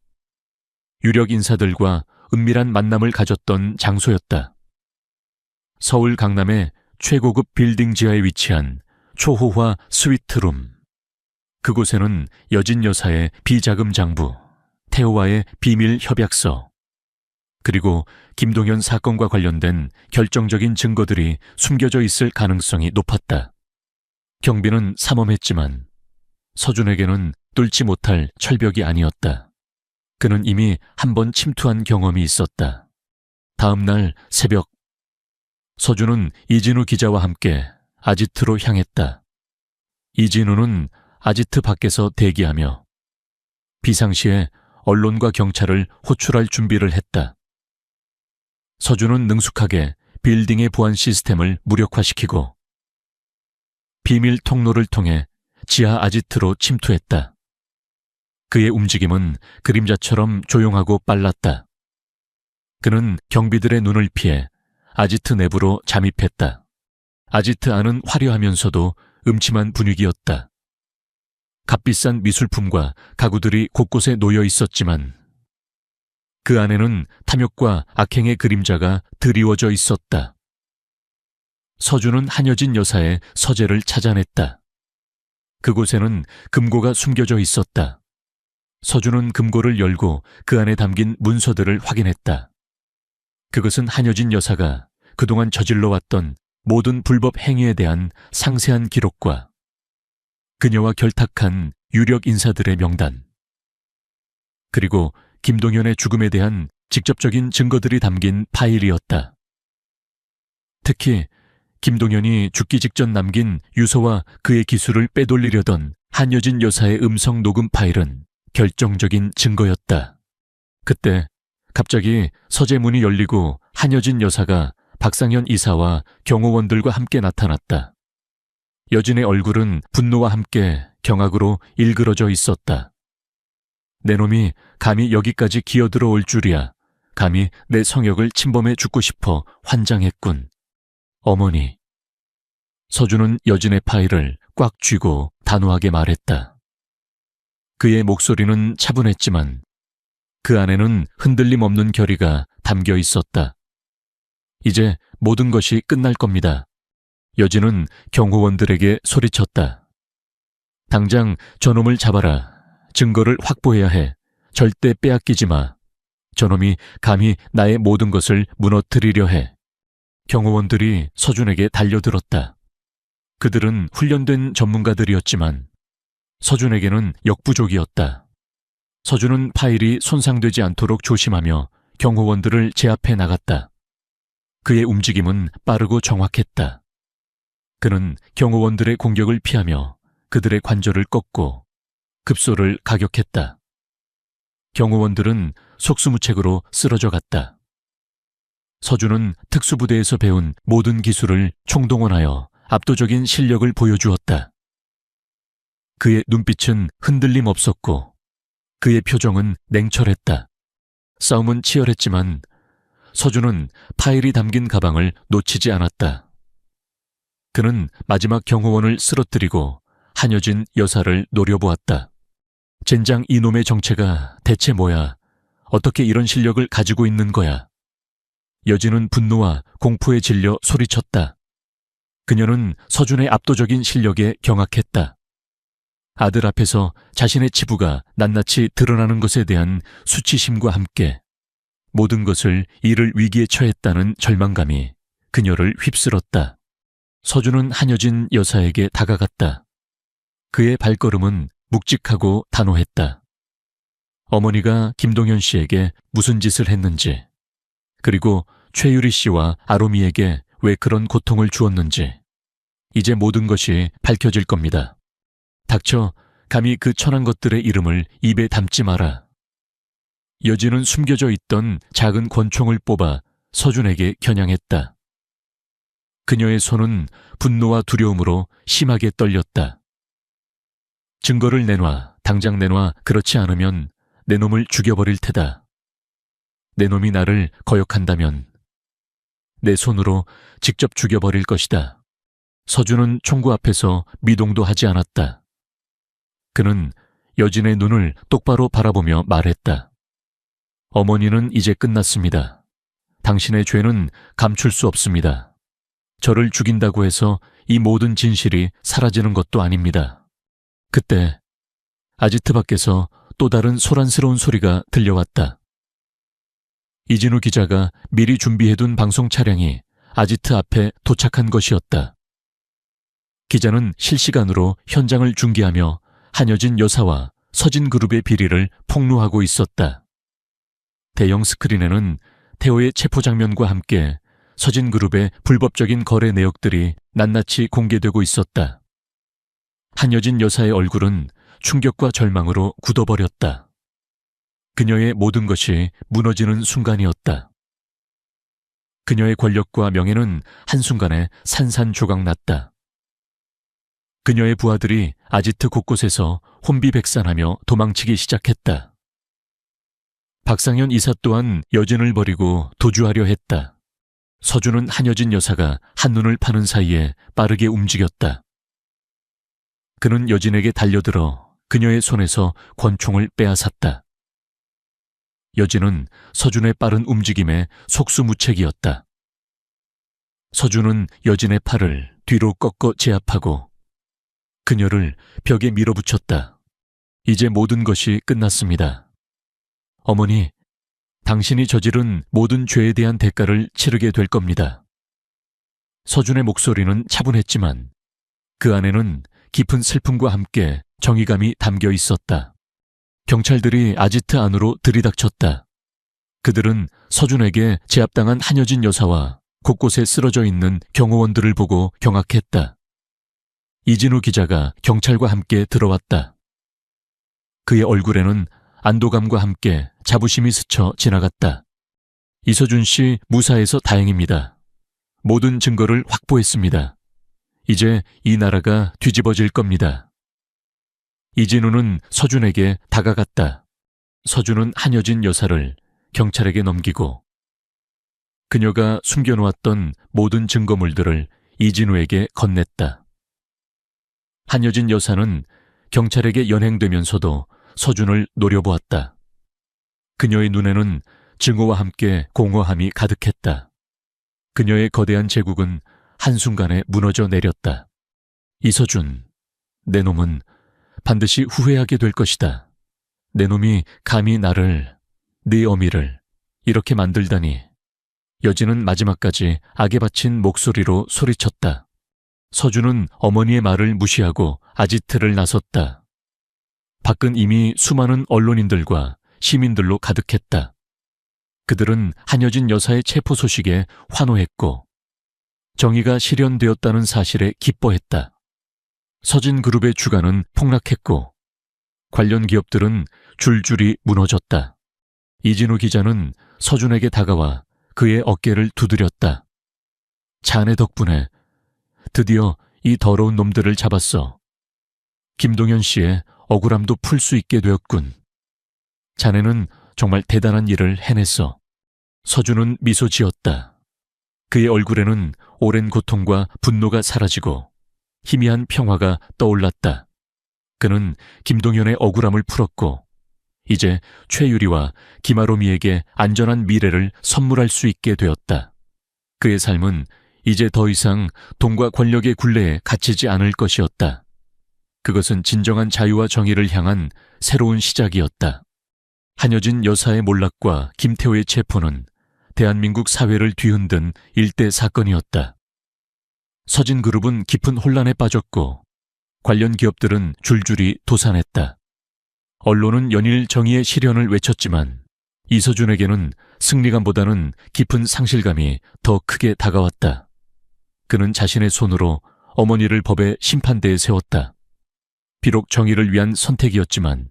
유력 인사들과 은밀한 만남을 가졌던 장소였다. 서울 강남의 최고급 빌딩 지하에 위치한 초호화 스위트룸. 그곳에는 여진 여사의 비자금 장부, 태호와의 비밀 협약서, 그리고 김동현 사건과 관련된 결정적인 증거들이 숨겨져 있을 가능성이 높았다. 경비는 삼엄했지만 서준에게는 뚫지 못할 철벽이 아니었다. 그는 이미 한 번 침투한 경험이 있었다. 다음 날 새벽, 서준은 이진우 기자와 함께 아지트로 향했다. 이진우는 아지트 밖에서 대기하며 비상시에 언론과 경찰을 호출할 준비를 했다. 서준은 능숙하게 빌딩의 보안 시스템을 무력화시키고 비밀 통로를 통해 지하 아지트로 침투했다. 그의 움직임은 그림자처럼 조용하고 빨랐다. 그는 경비들의 눈을 피해 아지트 내부로 잠입했다. 아지트 안은 화려하면서도 음침한 분위기였다. 값비싼 미술품과 가구들이 곳곳에 놓여 있었지만 그 안에는 탐욕과 악행의 그림자가 드리워져 있었다. 서준은 한여진 여사의 서재를 찾아냈다. 그곳에는 금고가 숨겨져 있었다. 서준은 금고를 열고 그 안에 담긴 문서들을 확인했다. 그것은 한여진 여사가 그동안 저질러왔던 모든 불법 행위에 대한 상세한 기록과 그녀와 결탁한 유력 인사들의 명단, 그리고 김동현의 죽음에 대한 직접적인 증거들이 담긴 파일이었다. 특히 김동현이 죽기 직전 남긴 유서와 그의 기술을 빼돌리려던 한여진 여사의 음성 녹음 파일은 결정적인 증거였다. 그때 갑자기 서재 문이 열리고 한여진 여사가 박상현 이사와 경호원들과 함께 나타났다. 여진의 얼굴은 분노와 함께 경악으로 일그러져 있었다. 내 놈이 감히 여기까지 기어들어올 줄이야. 감히 내 성역을 침범해 죽고 싶어 환장했군. 어머니. 서준은 여진의 파일을 꽉 쥐고 단호하게 말했다. 그의 목소리는 차분했지만 그 안에는 흔들림 없는 결의가 담겨 있었다. 이제 모든 것이 끝날 겁니다. 여진은 경호원들에게 소리쳤다. 당장 저놈을 잡아라. 증거를 확보해야 해. 절대 빼앗기지 마. 저놈이 감히 나의 모든 것을 무너뜨리려 해. 경호원들이 서준에게 달려들었다. 그들은 훈련된 전문가들이었지만 서준에게는 역부족이었다. 서준은 파일이 손상되지 않도록 조심하며 경호원들을 제압해 나갔다. 그의 움직임은 빠르고 정확했다. 그는 경호원들의 공격을 피하며 그들의 관절을 꺾고 급소를 가격했다. 경호원들은 속수무책으로 쓰러져 갔다. 서준은 특수부대에서 배운 모든 기술을 총동원하여 압도적인 실력을 보여주었다. 그의 눈빛은 흔들림 없었고 그의 표정은 냉철했다. 싸움은 치열했지만 서준은 파일이 담긴 가방을 놓치지 않았다. 그는 마지막 경호원을 쓰러뜨리고 한여진 여사를 노려보았다. 젠장 이놈의 정체가 대체 뭐야? 어떻게 이런 실력을 가지고 있는 거야? 여진은 분노와 공포에 질려 소리쳤다. 그녀는 서준의 압도적인 실력에 경악했다. 아들 앞에서 자신의 치부가 낱낱이 드러나는 것에 대한 수치심과 함께 모든 것을 잃을 위기에 처했다는 절망감이 그녀를 휩쓸었다. 서준은 한여진 여사에게 다가갔다. 그의 발걸음은 묵직하고 단호했다. 어머니가 김동현 씨에게 무슨 짓을 했는지, 그리고 최유리 씨와 아롬이에게 왜 그런 고통을 주었는지 이제 모든 것이 밝혀질 겁니다. 닥쳐, 감히 그 천한 것들의 이름을 입에 담지 마라. 여진은 숨겨져 있던 작은 권총을 뽑아 서준에게 겨냥했다. 그녀의 손은 분노와 두려움으로 심하게 떨렸다. 증거를 내놔, 당장 내놔. 그렇지 않으면 내 놈을 죽여버릴 테다. 내 놈이 나를 거역한다면 내 손으로 직접 죽여버릴 것이다. 서준은 총구 앞에서 미동도 하지 않았다. 그는 여진의 눈을 똑바로 바라보며 말했다. 어머니는 이제 끝났습니다. 당신의 죄는 감출 수 없습니다. 저를 죽인다고 해서 이 모든 진실이 사라지는 것도 아닙니다. 그때 아지트 밖에서 또 다른 소란스러운 소리가 들려왔다. 이진우 기자가 미리 준비해둔 방송 차량이 아지트 앞에 도착한 것이었다. 기자는 실시간으로 현장을 중계하며 한여진 여사와 서진그룹의 비리를 폭로하고 있었다. 대형 스크린에는 태호의 체포 장면과 함께 서진그룹의 불법적인 거래 내역들이 낱낱이 공개되고 있었다. 한여진 여사의 얼굴은 충격과 절망으로 굳어버렸다. 그녀의 모든 것이 무너지는 순간이었다. 그녀의 권력과 명예는 한순간에 산산조각났다. 그녀의 부하들이 아지트 곳곳에서 혼비백산하며 도망치기 시작했다. 박상현 이사 또한 여진을 버리고 도주하려 했다. 서준은 한여진 여사가 한눈을 파는 사이에 빠르게 움직였다. 그는 여진에게 달려들어 그녀의 손에서 권총을 빼앗았다. 여진은 서준의 빠른 움직임에 속수무책이었다. 서준은 여진의 팔을 뒤로 꺾어 제압하고 그녀를 벽에 밀어붙였다. 이제 모든 것이 끝났습니다. 어머니, 당신이 저지른 모든 죄에 대한 대가를 치르게 될 겁니다. 서준의 목소리는 차분했지만 그 안에는 깊은 슬픔과 함께 정의감이 담겨 있었다. 경찰들이 아지트 안으로 들이닥쳤다. 그들은 서준에게 제압당한 한여진 여사와 곳곳에 쓰러져 있는 경호원들을 보고 경악했다. 이진우 기자가 경찰과 함께 들어왔다. 그의 얼굴에는 안도감과 함께 자부심이 스쳐 지나갔다. 이서준 씨 무사해서 다행입니다. 모든 증거를 확보했습니다. 이제 이 나라가 뒤집어질 겁니다. 이진우는 서준에게 다가갔다. 서준은 한여진 여사를 경찰에게 넘기고 그녀가 숨겨놓았던 모든 증거물들을 이진우에게 건넸다. 한여진 여사는 경찰에게 연행되면서도 서준을 노려보았다. 그녀의 눈에는 증오와 함께 공허함이 가득했다. 그녀의 거대한 제국은 한순간에 무너져 내렸다. 이서준, 내 놈은 반드시 후회하게 될 것이다. 내 놈이 감히 나를, 네 어미를 이렇게 만들다니. 여진은 마지막까지 악에 바친 목소리로 소리쳤다. 서준은 어머니의 말을 무시하고 아지트를 나섰다. 밖은 이미 수많은 언론인들과 시민들로 가득했다. 그들은 한여진 여사의 체포 소식에 환호했고 정의가 실현되었다는 사실에 기뻐했다. 서진그룹의 주가는 폭락했고 관련 기업들은 줄줄이 무너졌다. 이진우 기자는 서준에게 다가와 그의 어깨를 두드렸다. 자네 덕분에 드디어 이 더러운 놈들을 잡았어. 김동현 씨의 억울함도 풀 수 있게 되었군. 자네는 정말 대단한 일을 해냈어. 서준은 미소 지었다. 그의 얼굴에는 오랜 고통과 분노가 사라지고 희미한 평화가 떠올랐다. 그는 김동현의 억울함을 풀었고 이제 최유리와 김아로미에게 안전한 미래를 선물할 수 있게 되었다. 그의 삶은 이제 더 이상 돈과 권력의 굴레에 갇히지 않을 것이었다. 그것은 진정한 자유와 정의를 향한 새로운 시작이었다. 한여진 여사의 몰락과 김태호의 체포는 대한민국 사회를 뒤흔든 일대 사건이었다. 서진그룹은 깊은 혼란에 빠졌고 관련 기업들은 줄줄이 도산했다. 언론은 연일 정의의 실현을 외쳤지만 이서준에게는 승리감보다는 깊은 상실감이 더 크게 다가왔다. 그는 자신의 손으로 어머니를 법의 심판대에 세웠다. 비록 정의를 위한 선택이었지만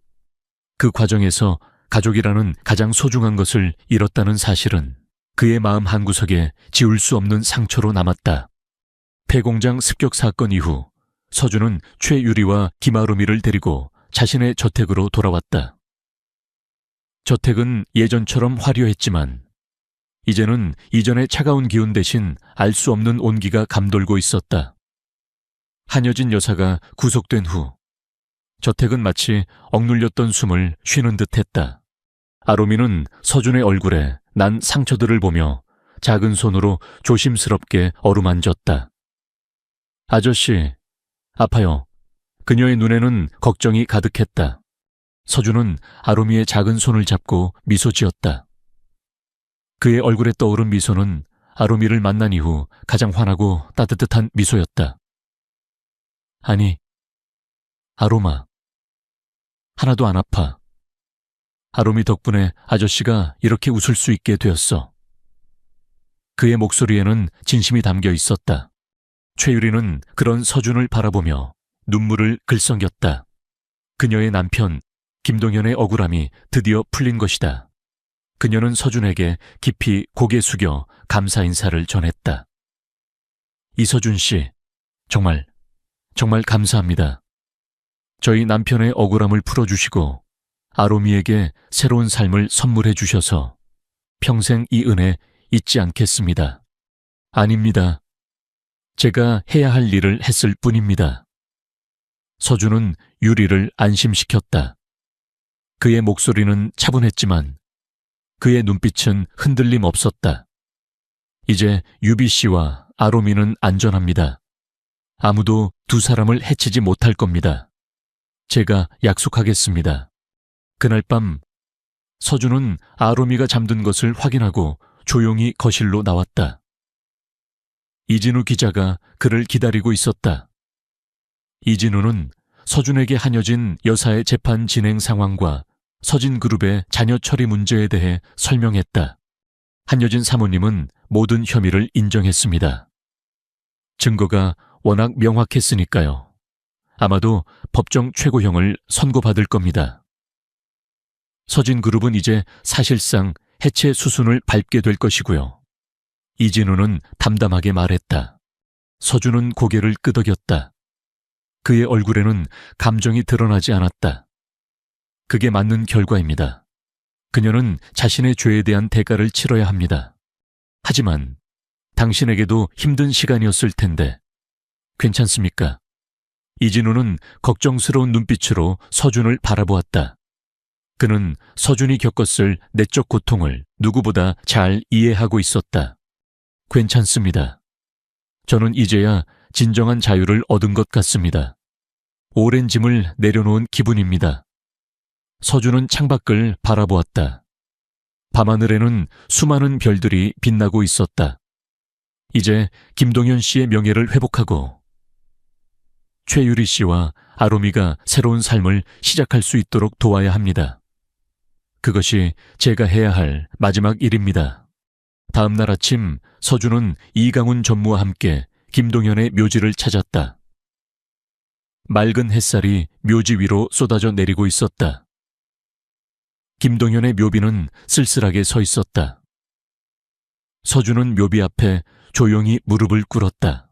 그 과정에서 가족이라는 가장 소중한 것을 잃었다는 사실은 그의 마음 한구석에 지울 수 없는 상처로 남았다. 폐공장 습격 사건 이후 서준은 최유리와 김아루미를 데리고 자신의 저택으로 돌아왔다. 저택은 예전처럼 화려했지만 이제는 이전의 차가운 기운 대신 알 수 없는 온기가 감돌고 있었다. 한여진 여사가 구속된 후 저택은 마치 억눌렸던 숨을 쉬는 듯했다. 아로미는 서준의 얼굴에 난 상처들을 보며 작은 손으로 조심스럽게 어루만졌다. 아저씨, 아파요. 그녀의 눈에는 걱정이 가득했다. 서준은 아롬이의 작은 손을 잡고 미소 지었다. 그의 얼굴에 떠오른 미소는 아롬이를 만난 이후 가장 환하고 따뜻한 미소였다. 아니, 아롬아. 하나도 안 아파. 아롬이 덕분에 아저씨가 이렇게 웃을 수 있게 되었어. 그의 목소리에는 진심이 담겨 있었다. 최유리는 그런 서준을 바라보며 눈물을 글썽였다. 그녀의 남편 김동현의 억울함이 드디어 풀린 것이다. 그녀는 서준에게 깊이 고개 숙여 감사 인사를 전했다. 이서준 씨, 정말 감사합니다. 저희 남편의 억울함을 풀어주시고 아롬이에게 새로운 삶을 선물해 주셔서 평생 이 은혜 잊지 않겠습니다. 아닙니다. 제가 해야 할 일을 했을 뿐입니다. 서준은 유리를 안심시켰다. 그의 목소리는 차분했지만 그의 눈빛은 흔들림 없었다. 이제 유비 씨와 아롬이는 안전합니다. 아무도 두 사람을 해치지 못할 겁니다. 제가 약속하겠습니다. 그날 밤 서준은 아롬이가 잠든 것을 확인하고 조용히 거실로 나왔다. 이진우 기자가 그를 기다리고 있었다. 이진우는 서준에게 한여진 여사의 재판 진행 상황과 서진그룹의 자녀 처리 문제에 대해 설명했다. 한여진 사모님은 모든 혐의를 인정했습니다. 증거가 워낙 명확했으니까요. 아마도 법정 최고형을 선고받을 겁니다. 서진그룹은 이제 사실상 해체 수순을 밟게 될 것이고요. 이진우는 담담하게 말했다. 서준은 고개를 끄덕였다. 그의 얼굴에는 감정이 드러나지 않았다. 그게 맞는 결과입니다. 그녀는 자신의 죄에 대한 대가를 치러야 합니다. 하지만 당신에게도 힘든 시간이었을 텐데 괜찮습니까? 이진우는 걱정스러운 눈빛으로 서준을 바라보았다. 그는 서준이 겪었을 내적 고통을 누구보다 잘 이해하고 있었다. 괜찮습니다. 저는 이제야 진정한 자유를 얻은 것 같습니다. 오랜 짐을 내려놓은 기분입니다. 서준은 창밖을 바라보았다. 밤하늘에는 수많은 별들이 빛나고 있었다. 이제 김동현 씨의 명예를 회복하고 최유리 씨와 아롬이가 새로운 삶을 시작할 수 있도록 도와야 합니다. 그것이 제가 해야 할 마지막 일입니다. 다음 날 아침 서준은 이강훈 전무와 함께 김동현의 묘지를 찾았다. 맑은 햇살이 묘지 위로 쏟아져 내리고 있었다. 김동현의 묘비는 쓸쓸하게 서 있었다. 서준은 묘비 앞에 조용히 무릎을 꿇었다.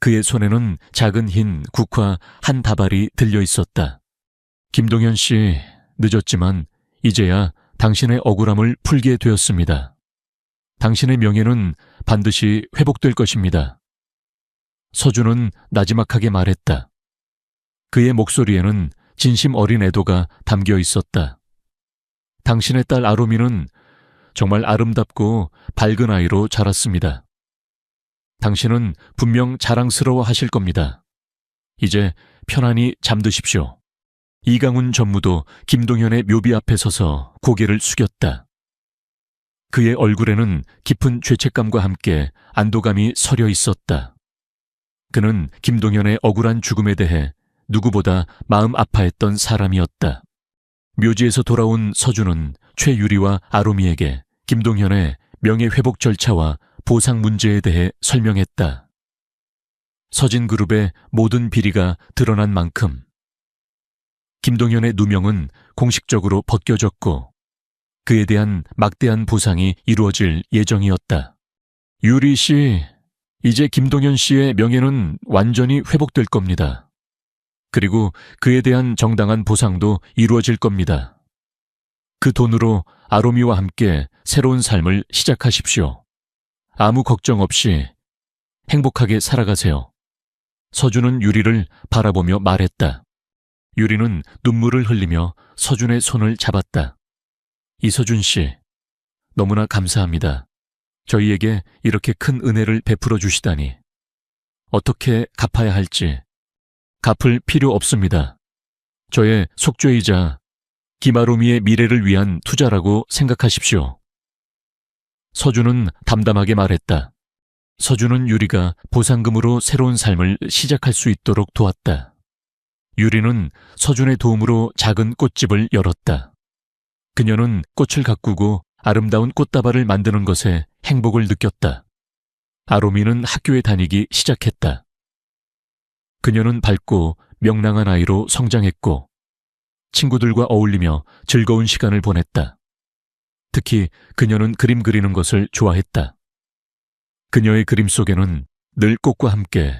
그의 손에는 작은 흰 국화 한 다발이 들려 있었다. 김동현 씨, 늦었지만 이제야 당신의 억울함을 풀게 되었습니다. 당신의 명예는 반드시 회복될 것입니다. 서준은 나지막하게 말했다. 그의 목소리에는 진심 어린 애도가 담겨 있었다. 당신의 딸 아롬이는 정말 아름답고 밝은 아이로 자랐습니다. 당신은 분명 자랑스러워 하실 겁니다. 이제 편안히 잠드십시오. 이강훈 전무도 김동현의 묘비 앞에 서서 고개를 숙였다. 그의 얼굴에는 깊은 죄책감과 함께 안도감이 서려 있었다. 그는 김동현의 억울한 죽음에 대해 누구보다 마음 아파했던 사람이었다. 묘지에서 돌아온 서준은 최유리와 아롬이에게 김동현의 명예회복 절차와 보상 문제에 대해 설명했다. 서진그룹의 모든 비리가 드러난 만큼 김동현의 누명은 공식적으로 벗겨졌고 그에 대한 막대한 보상이 이루어질 예정이었다. 유리 씨, 이제 김동현 씨의 명예는 완전히 회복될 겁니다. 그리고 그에 대한 정당한 보상도 이루어질 겁니다. 그 돈으로 아롬이와 함께 새로운 삶을 시작하십시오. 아무 걱정 없이 행복하게 살아가세요. 서준은 유리를 바라보며 말했다. 유리는 눈물을 흘리며 서준의 손을 잡았다. 이서준 씨, 너무나 감사합니다. 저희에게 이렇게 큰 은혜를 베풀어 주시다니. 어떻게 갚아야 할지 갚을 필요 없습니다. 저의 속죄이자 기마로미의 미래를 위한 투자라고 생각하십시오. 서준은 담담하게 말했다. 서준은 유리가 보상금으로 새로운 삶을 시작할 수 있도록 도왔다. 유리는 서준의 도움으로 작은 꽃집을 열었다. 그녀는 꽃을 가꾸고 아름다운 꽃다발을 만드는 것에 행복을 느꼈다. 아로미는 학교에 다니기 시작했다. 그녀는 밝고 명랑한 아이로 성장했고 친구들과 어울리며 즐거운 시간을 보냈다. 특히 그녀는 그림 그리는 것을 좋아했다. 그녀의 그림 속에는 늘 꽃과 함께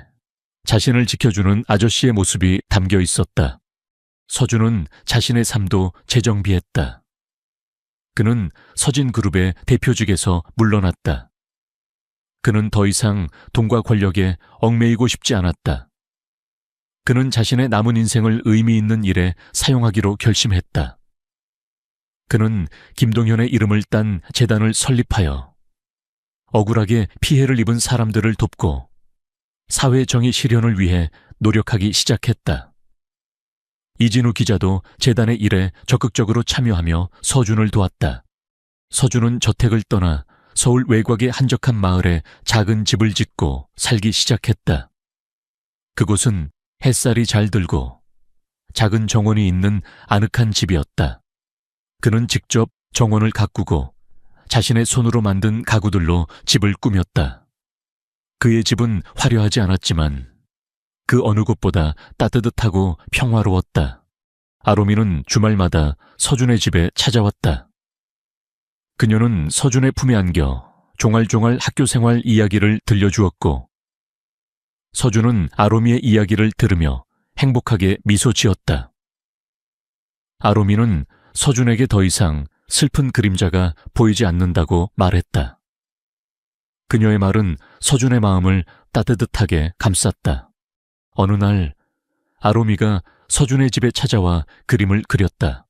자신을 지켜주는 아저씨의 모습이 담겨 있었다. 서준은 자신의 삶도 재정비했다. 그는 서진 그룹의 대표직에서 물러났다. 그는 더 이상 돈과 권력에 얽매이고 싶지 않았다. 그는 자신의 남은 인생을 의미 있는 일에 사용하기로 결심했다. 그는 김동현의 이름을 딴 재단을 설립하여 억울하게 피해를 입은 사람들을 돕고 사회 정의 실현을 위해 노력하기 시작했다. 이진우 기자도 재단의 일에 적극적으로 참여하며 서준을 도왔다. 서준은 저택을 떠나 서울 외곽의 한적한 마을에 작은 집을 짓고 살기 시작했다. 그곳은 햇살이 잘 들고 작은 정원이 있는 아늑한 집이었다. 그는 직접 정원을 가꾸고 자신의 손으로 만든 가구들로 집을 꾸몄다. 그의 집은 화려하지 않았지만 그 어느 곳보다 따뜻하고 평화로웠다. 아로미는 주말마다 서준의 집에 찾아왔다. 그녀는 서준의 품에 안겨 종알종알 학교 생활 이야기를 들려주었고 서준은 아로미의 이야기를 들으며 행복하게 미소 지었다. 아로미는 서준에게 더 이상 슬픈 그림자가 보이지 않는다고 말했다. 그녀의 말은 서준의 마음을 따뜻하게 감쌌다. 어느 날 아로미가 서준의 집에 찾아와 그림을 그렸다.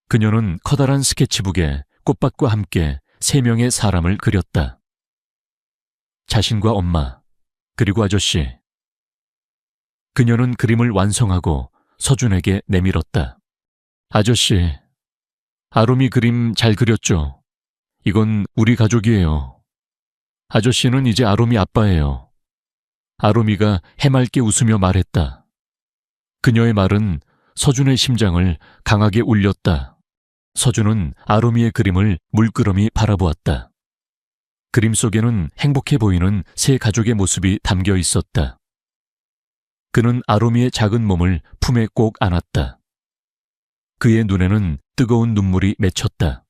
그녀는 커다란 스케치북에 꽃밭과 함께 3명의 사람을 그렸다. 자신과 엄마, 그리고 아저씨. 그녀는 그림을 완성하고 서준에게 내밀었다. 아저씨, 아로미 그림 잘 그렸죠? 이건 우리 가족이에요. 아저씨는 이제 아로미 아빠예요. 아로미가 해맑게 웃으며 말했다. 그녀의 말은 서준의 심장을 강하게 울렸다. 서준은 아로미의 그림을 물끄러미 바라보았다. 그림 속에는 행복해 보이는 세 가족의 모습이 담겨 있었다. 그는 아로미의 작은 몸을 품에 꼭 안았다. 그의 눈에는 뜨거운 눈물이 맺혔다.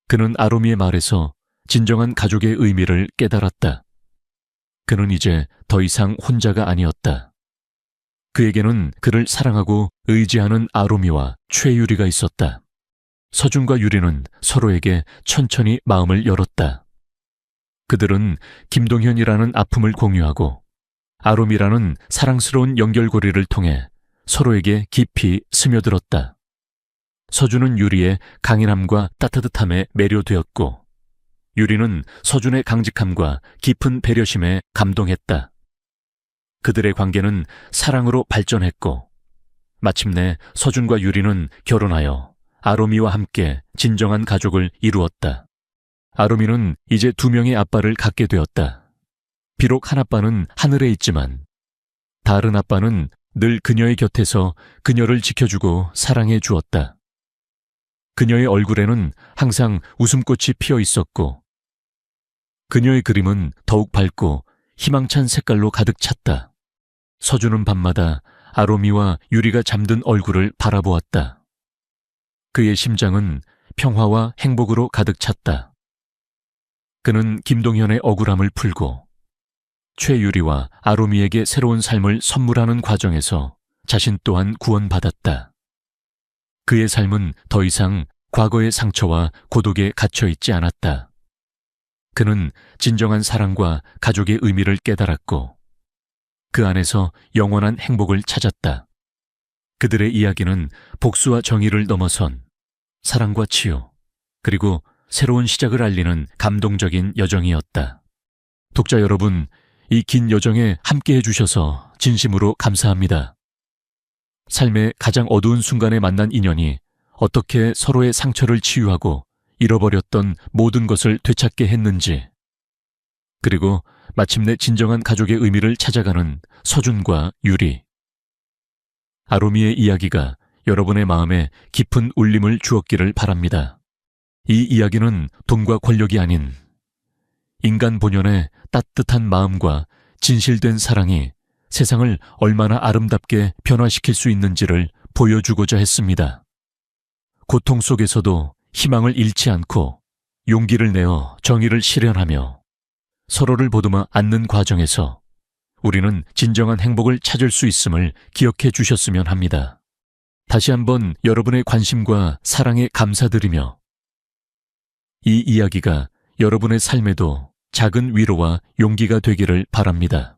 그는 아로미의 말에서 진정한 가족의 의미를 깨달았다. 그는 이제 더 이상 혼자가 아니었다. 그에게는 그를 사랑하고 의지하는 아로미와 최유리가 있었다. 서준과 유리는 서로에게 천천히 마음을 열었다. 그들은 김동현이라는 아픔을 공유하고 아로미라는 사랑스러운 연결고리를 통해 서로에게 깊이 스며들었다. 서준은 유리의 강인함과 따뜻함에 매료되었고 유리는 서준의 강직함과 깊은 배려심에 감동했다. 그들의 관계는 사랑으로 발전했고 마침내 서준과 유리는 결혼하여 아로미와 함께 진정한 가족을 이루었다. 아로미는 이제 2명의 아빠를 갖게 되었다. 비록 한 아빠는 하늘에 있지만 다른 아빠는 늘 그녀의 곁에서 그녀를 지켜주고 사랑해 주었다. 그녀의 얼굴에는 항상 웃음꽃이 피어 있었고 그녀의 그림은 더욱 밝고 희망찬 색깔로 가득 찼다. 서준은 밤마다 아로미와 유리가 잠든 얼굴을 바라보았다. 그의 심장은 평화와 행복으로 가득 찼다. 그는 김동현의 억울함을 풀고 최유리와 아로미에게 새로운 삶을 선물하는 과정에서 자신 또한 구원받았다. 그의 삶은 더 이상 과거의 상처와 고독에 갇혀 있지 않았다. 그는 진정한 사랑과 가족의 의미를 깨달았고 그 안에서 영원한 행복을 찾았다. 그들의 이야기는 복수와 정의를 넘어선 사랑과 치유, 그리고 새로운 시작을 알리는 감동적인 여정이었다. 독자 여러분, 이 긴 여정에 함께해 주셔서 진심으로 감사합니다. 삶의 가장 어두운 순간에 만난 인연이 어떻게 서로의 상처를 치유하고 잃어버렸던 모든 것을 되찾게 했는지, 그리고 마침내 진정한 가족의 의미를 찾아가는 서준과 유리. 아로미의 이야기가 여러분의 마음에 깊은 울림을 주었기를 바랍니다. 이 이야기는 돈과 권력이 아닌 인간 본연의 따뜻한 마음과 진실된 사랑이 세상을 얼마나 아름답게 변화시킬 수 있는지를 보여주고자 했습니다. 고통 속에서도 희망을 잃지 않고 용기를 내어 정의를 실현하며 서로를 보듬어 안는 과정에서 우리는 진정한 행복을 찾을 수 있음을 기억해 주셨으면 합니다. 다시 한번 여러분의 관심과 사랑에 감사드리며 이 이야기가 여러분의 삶에도 작은 위로와 용기가 되기를 바랍니다.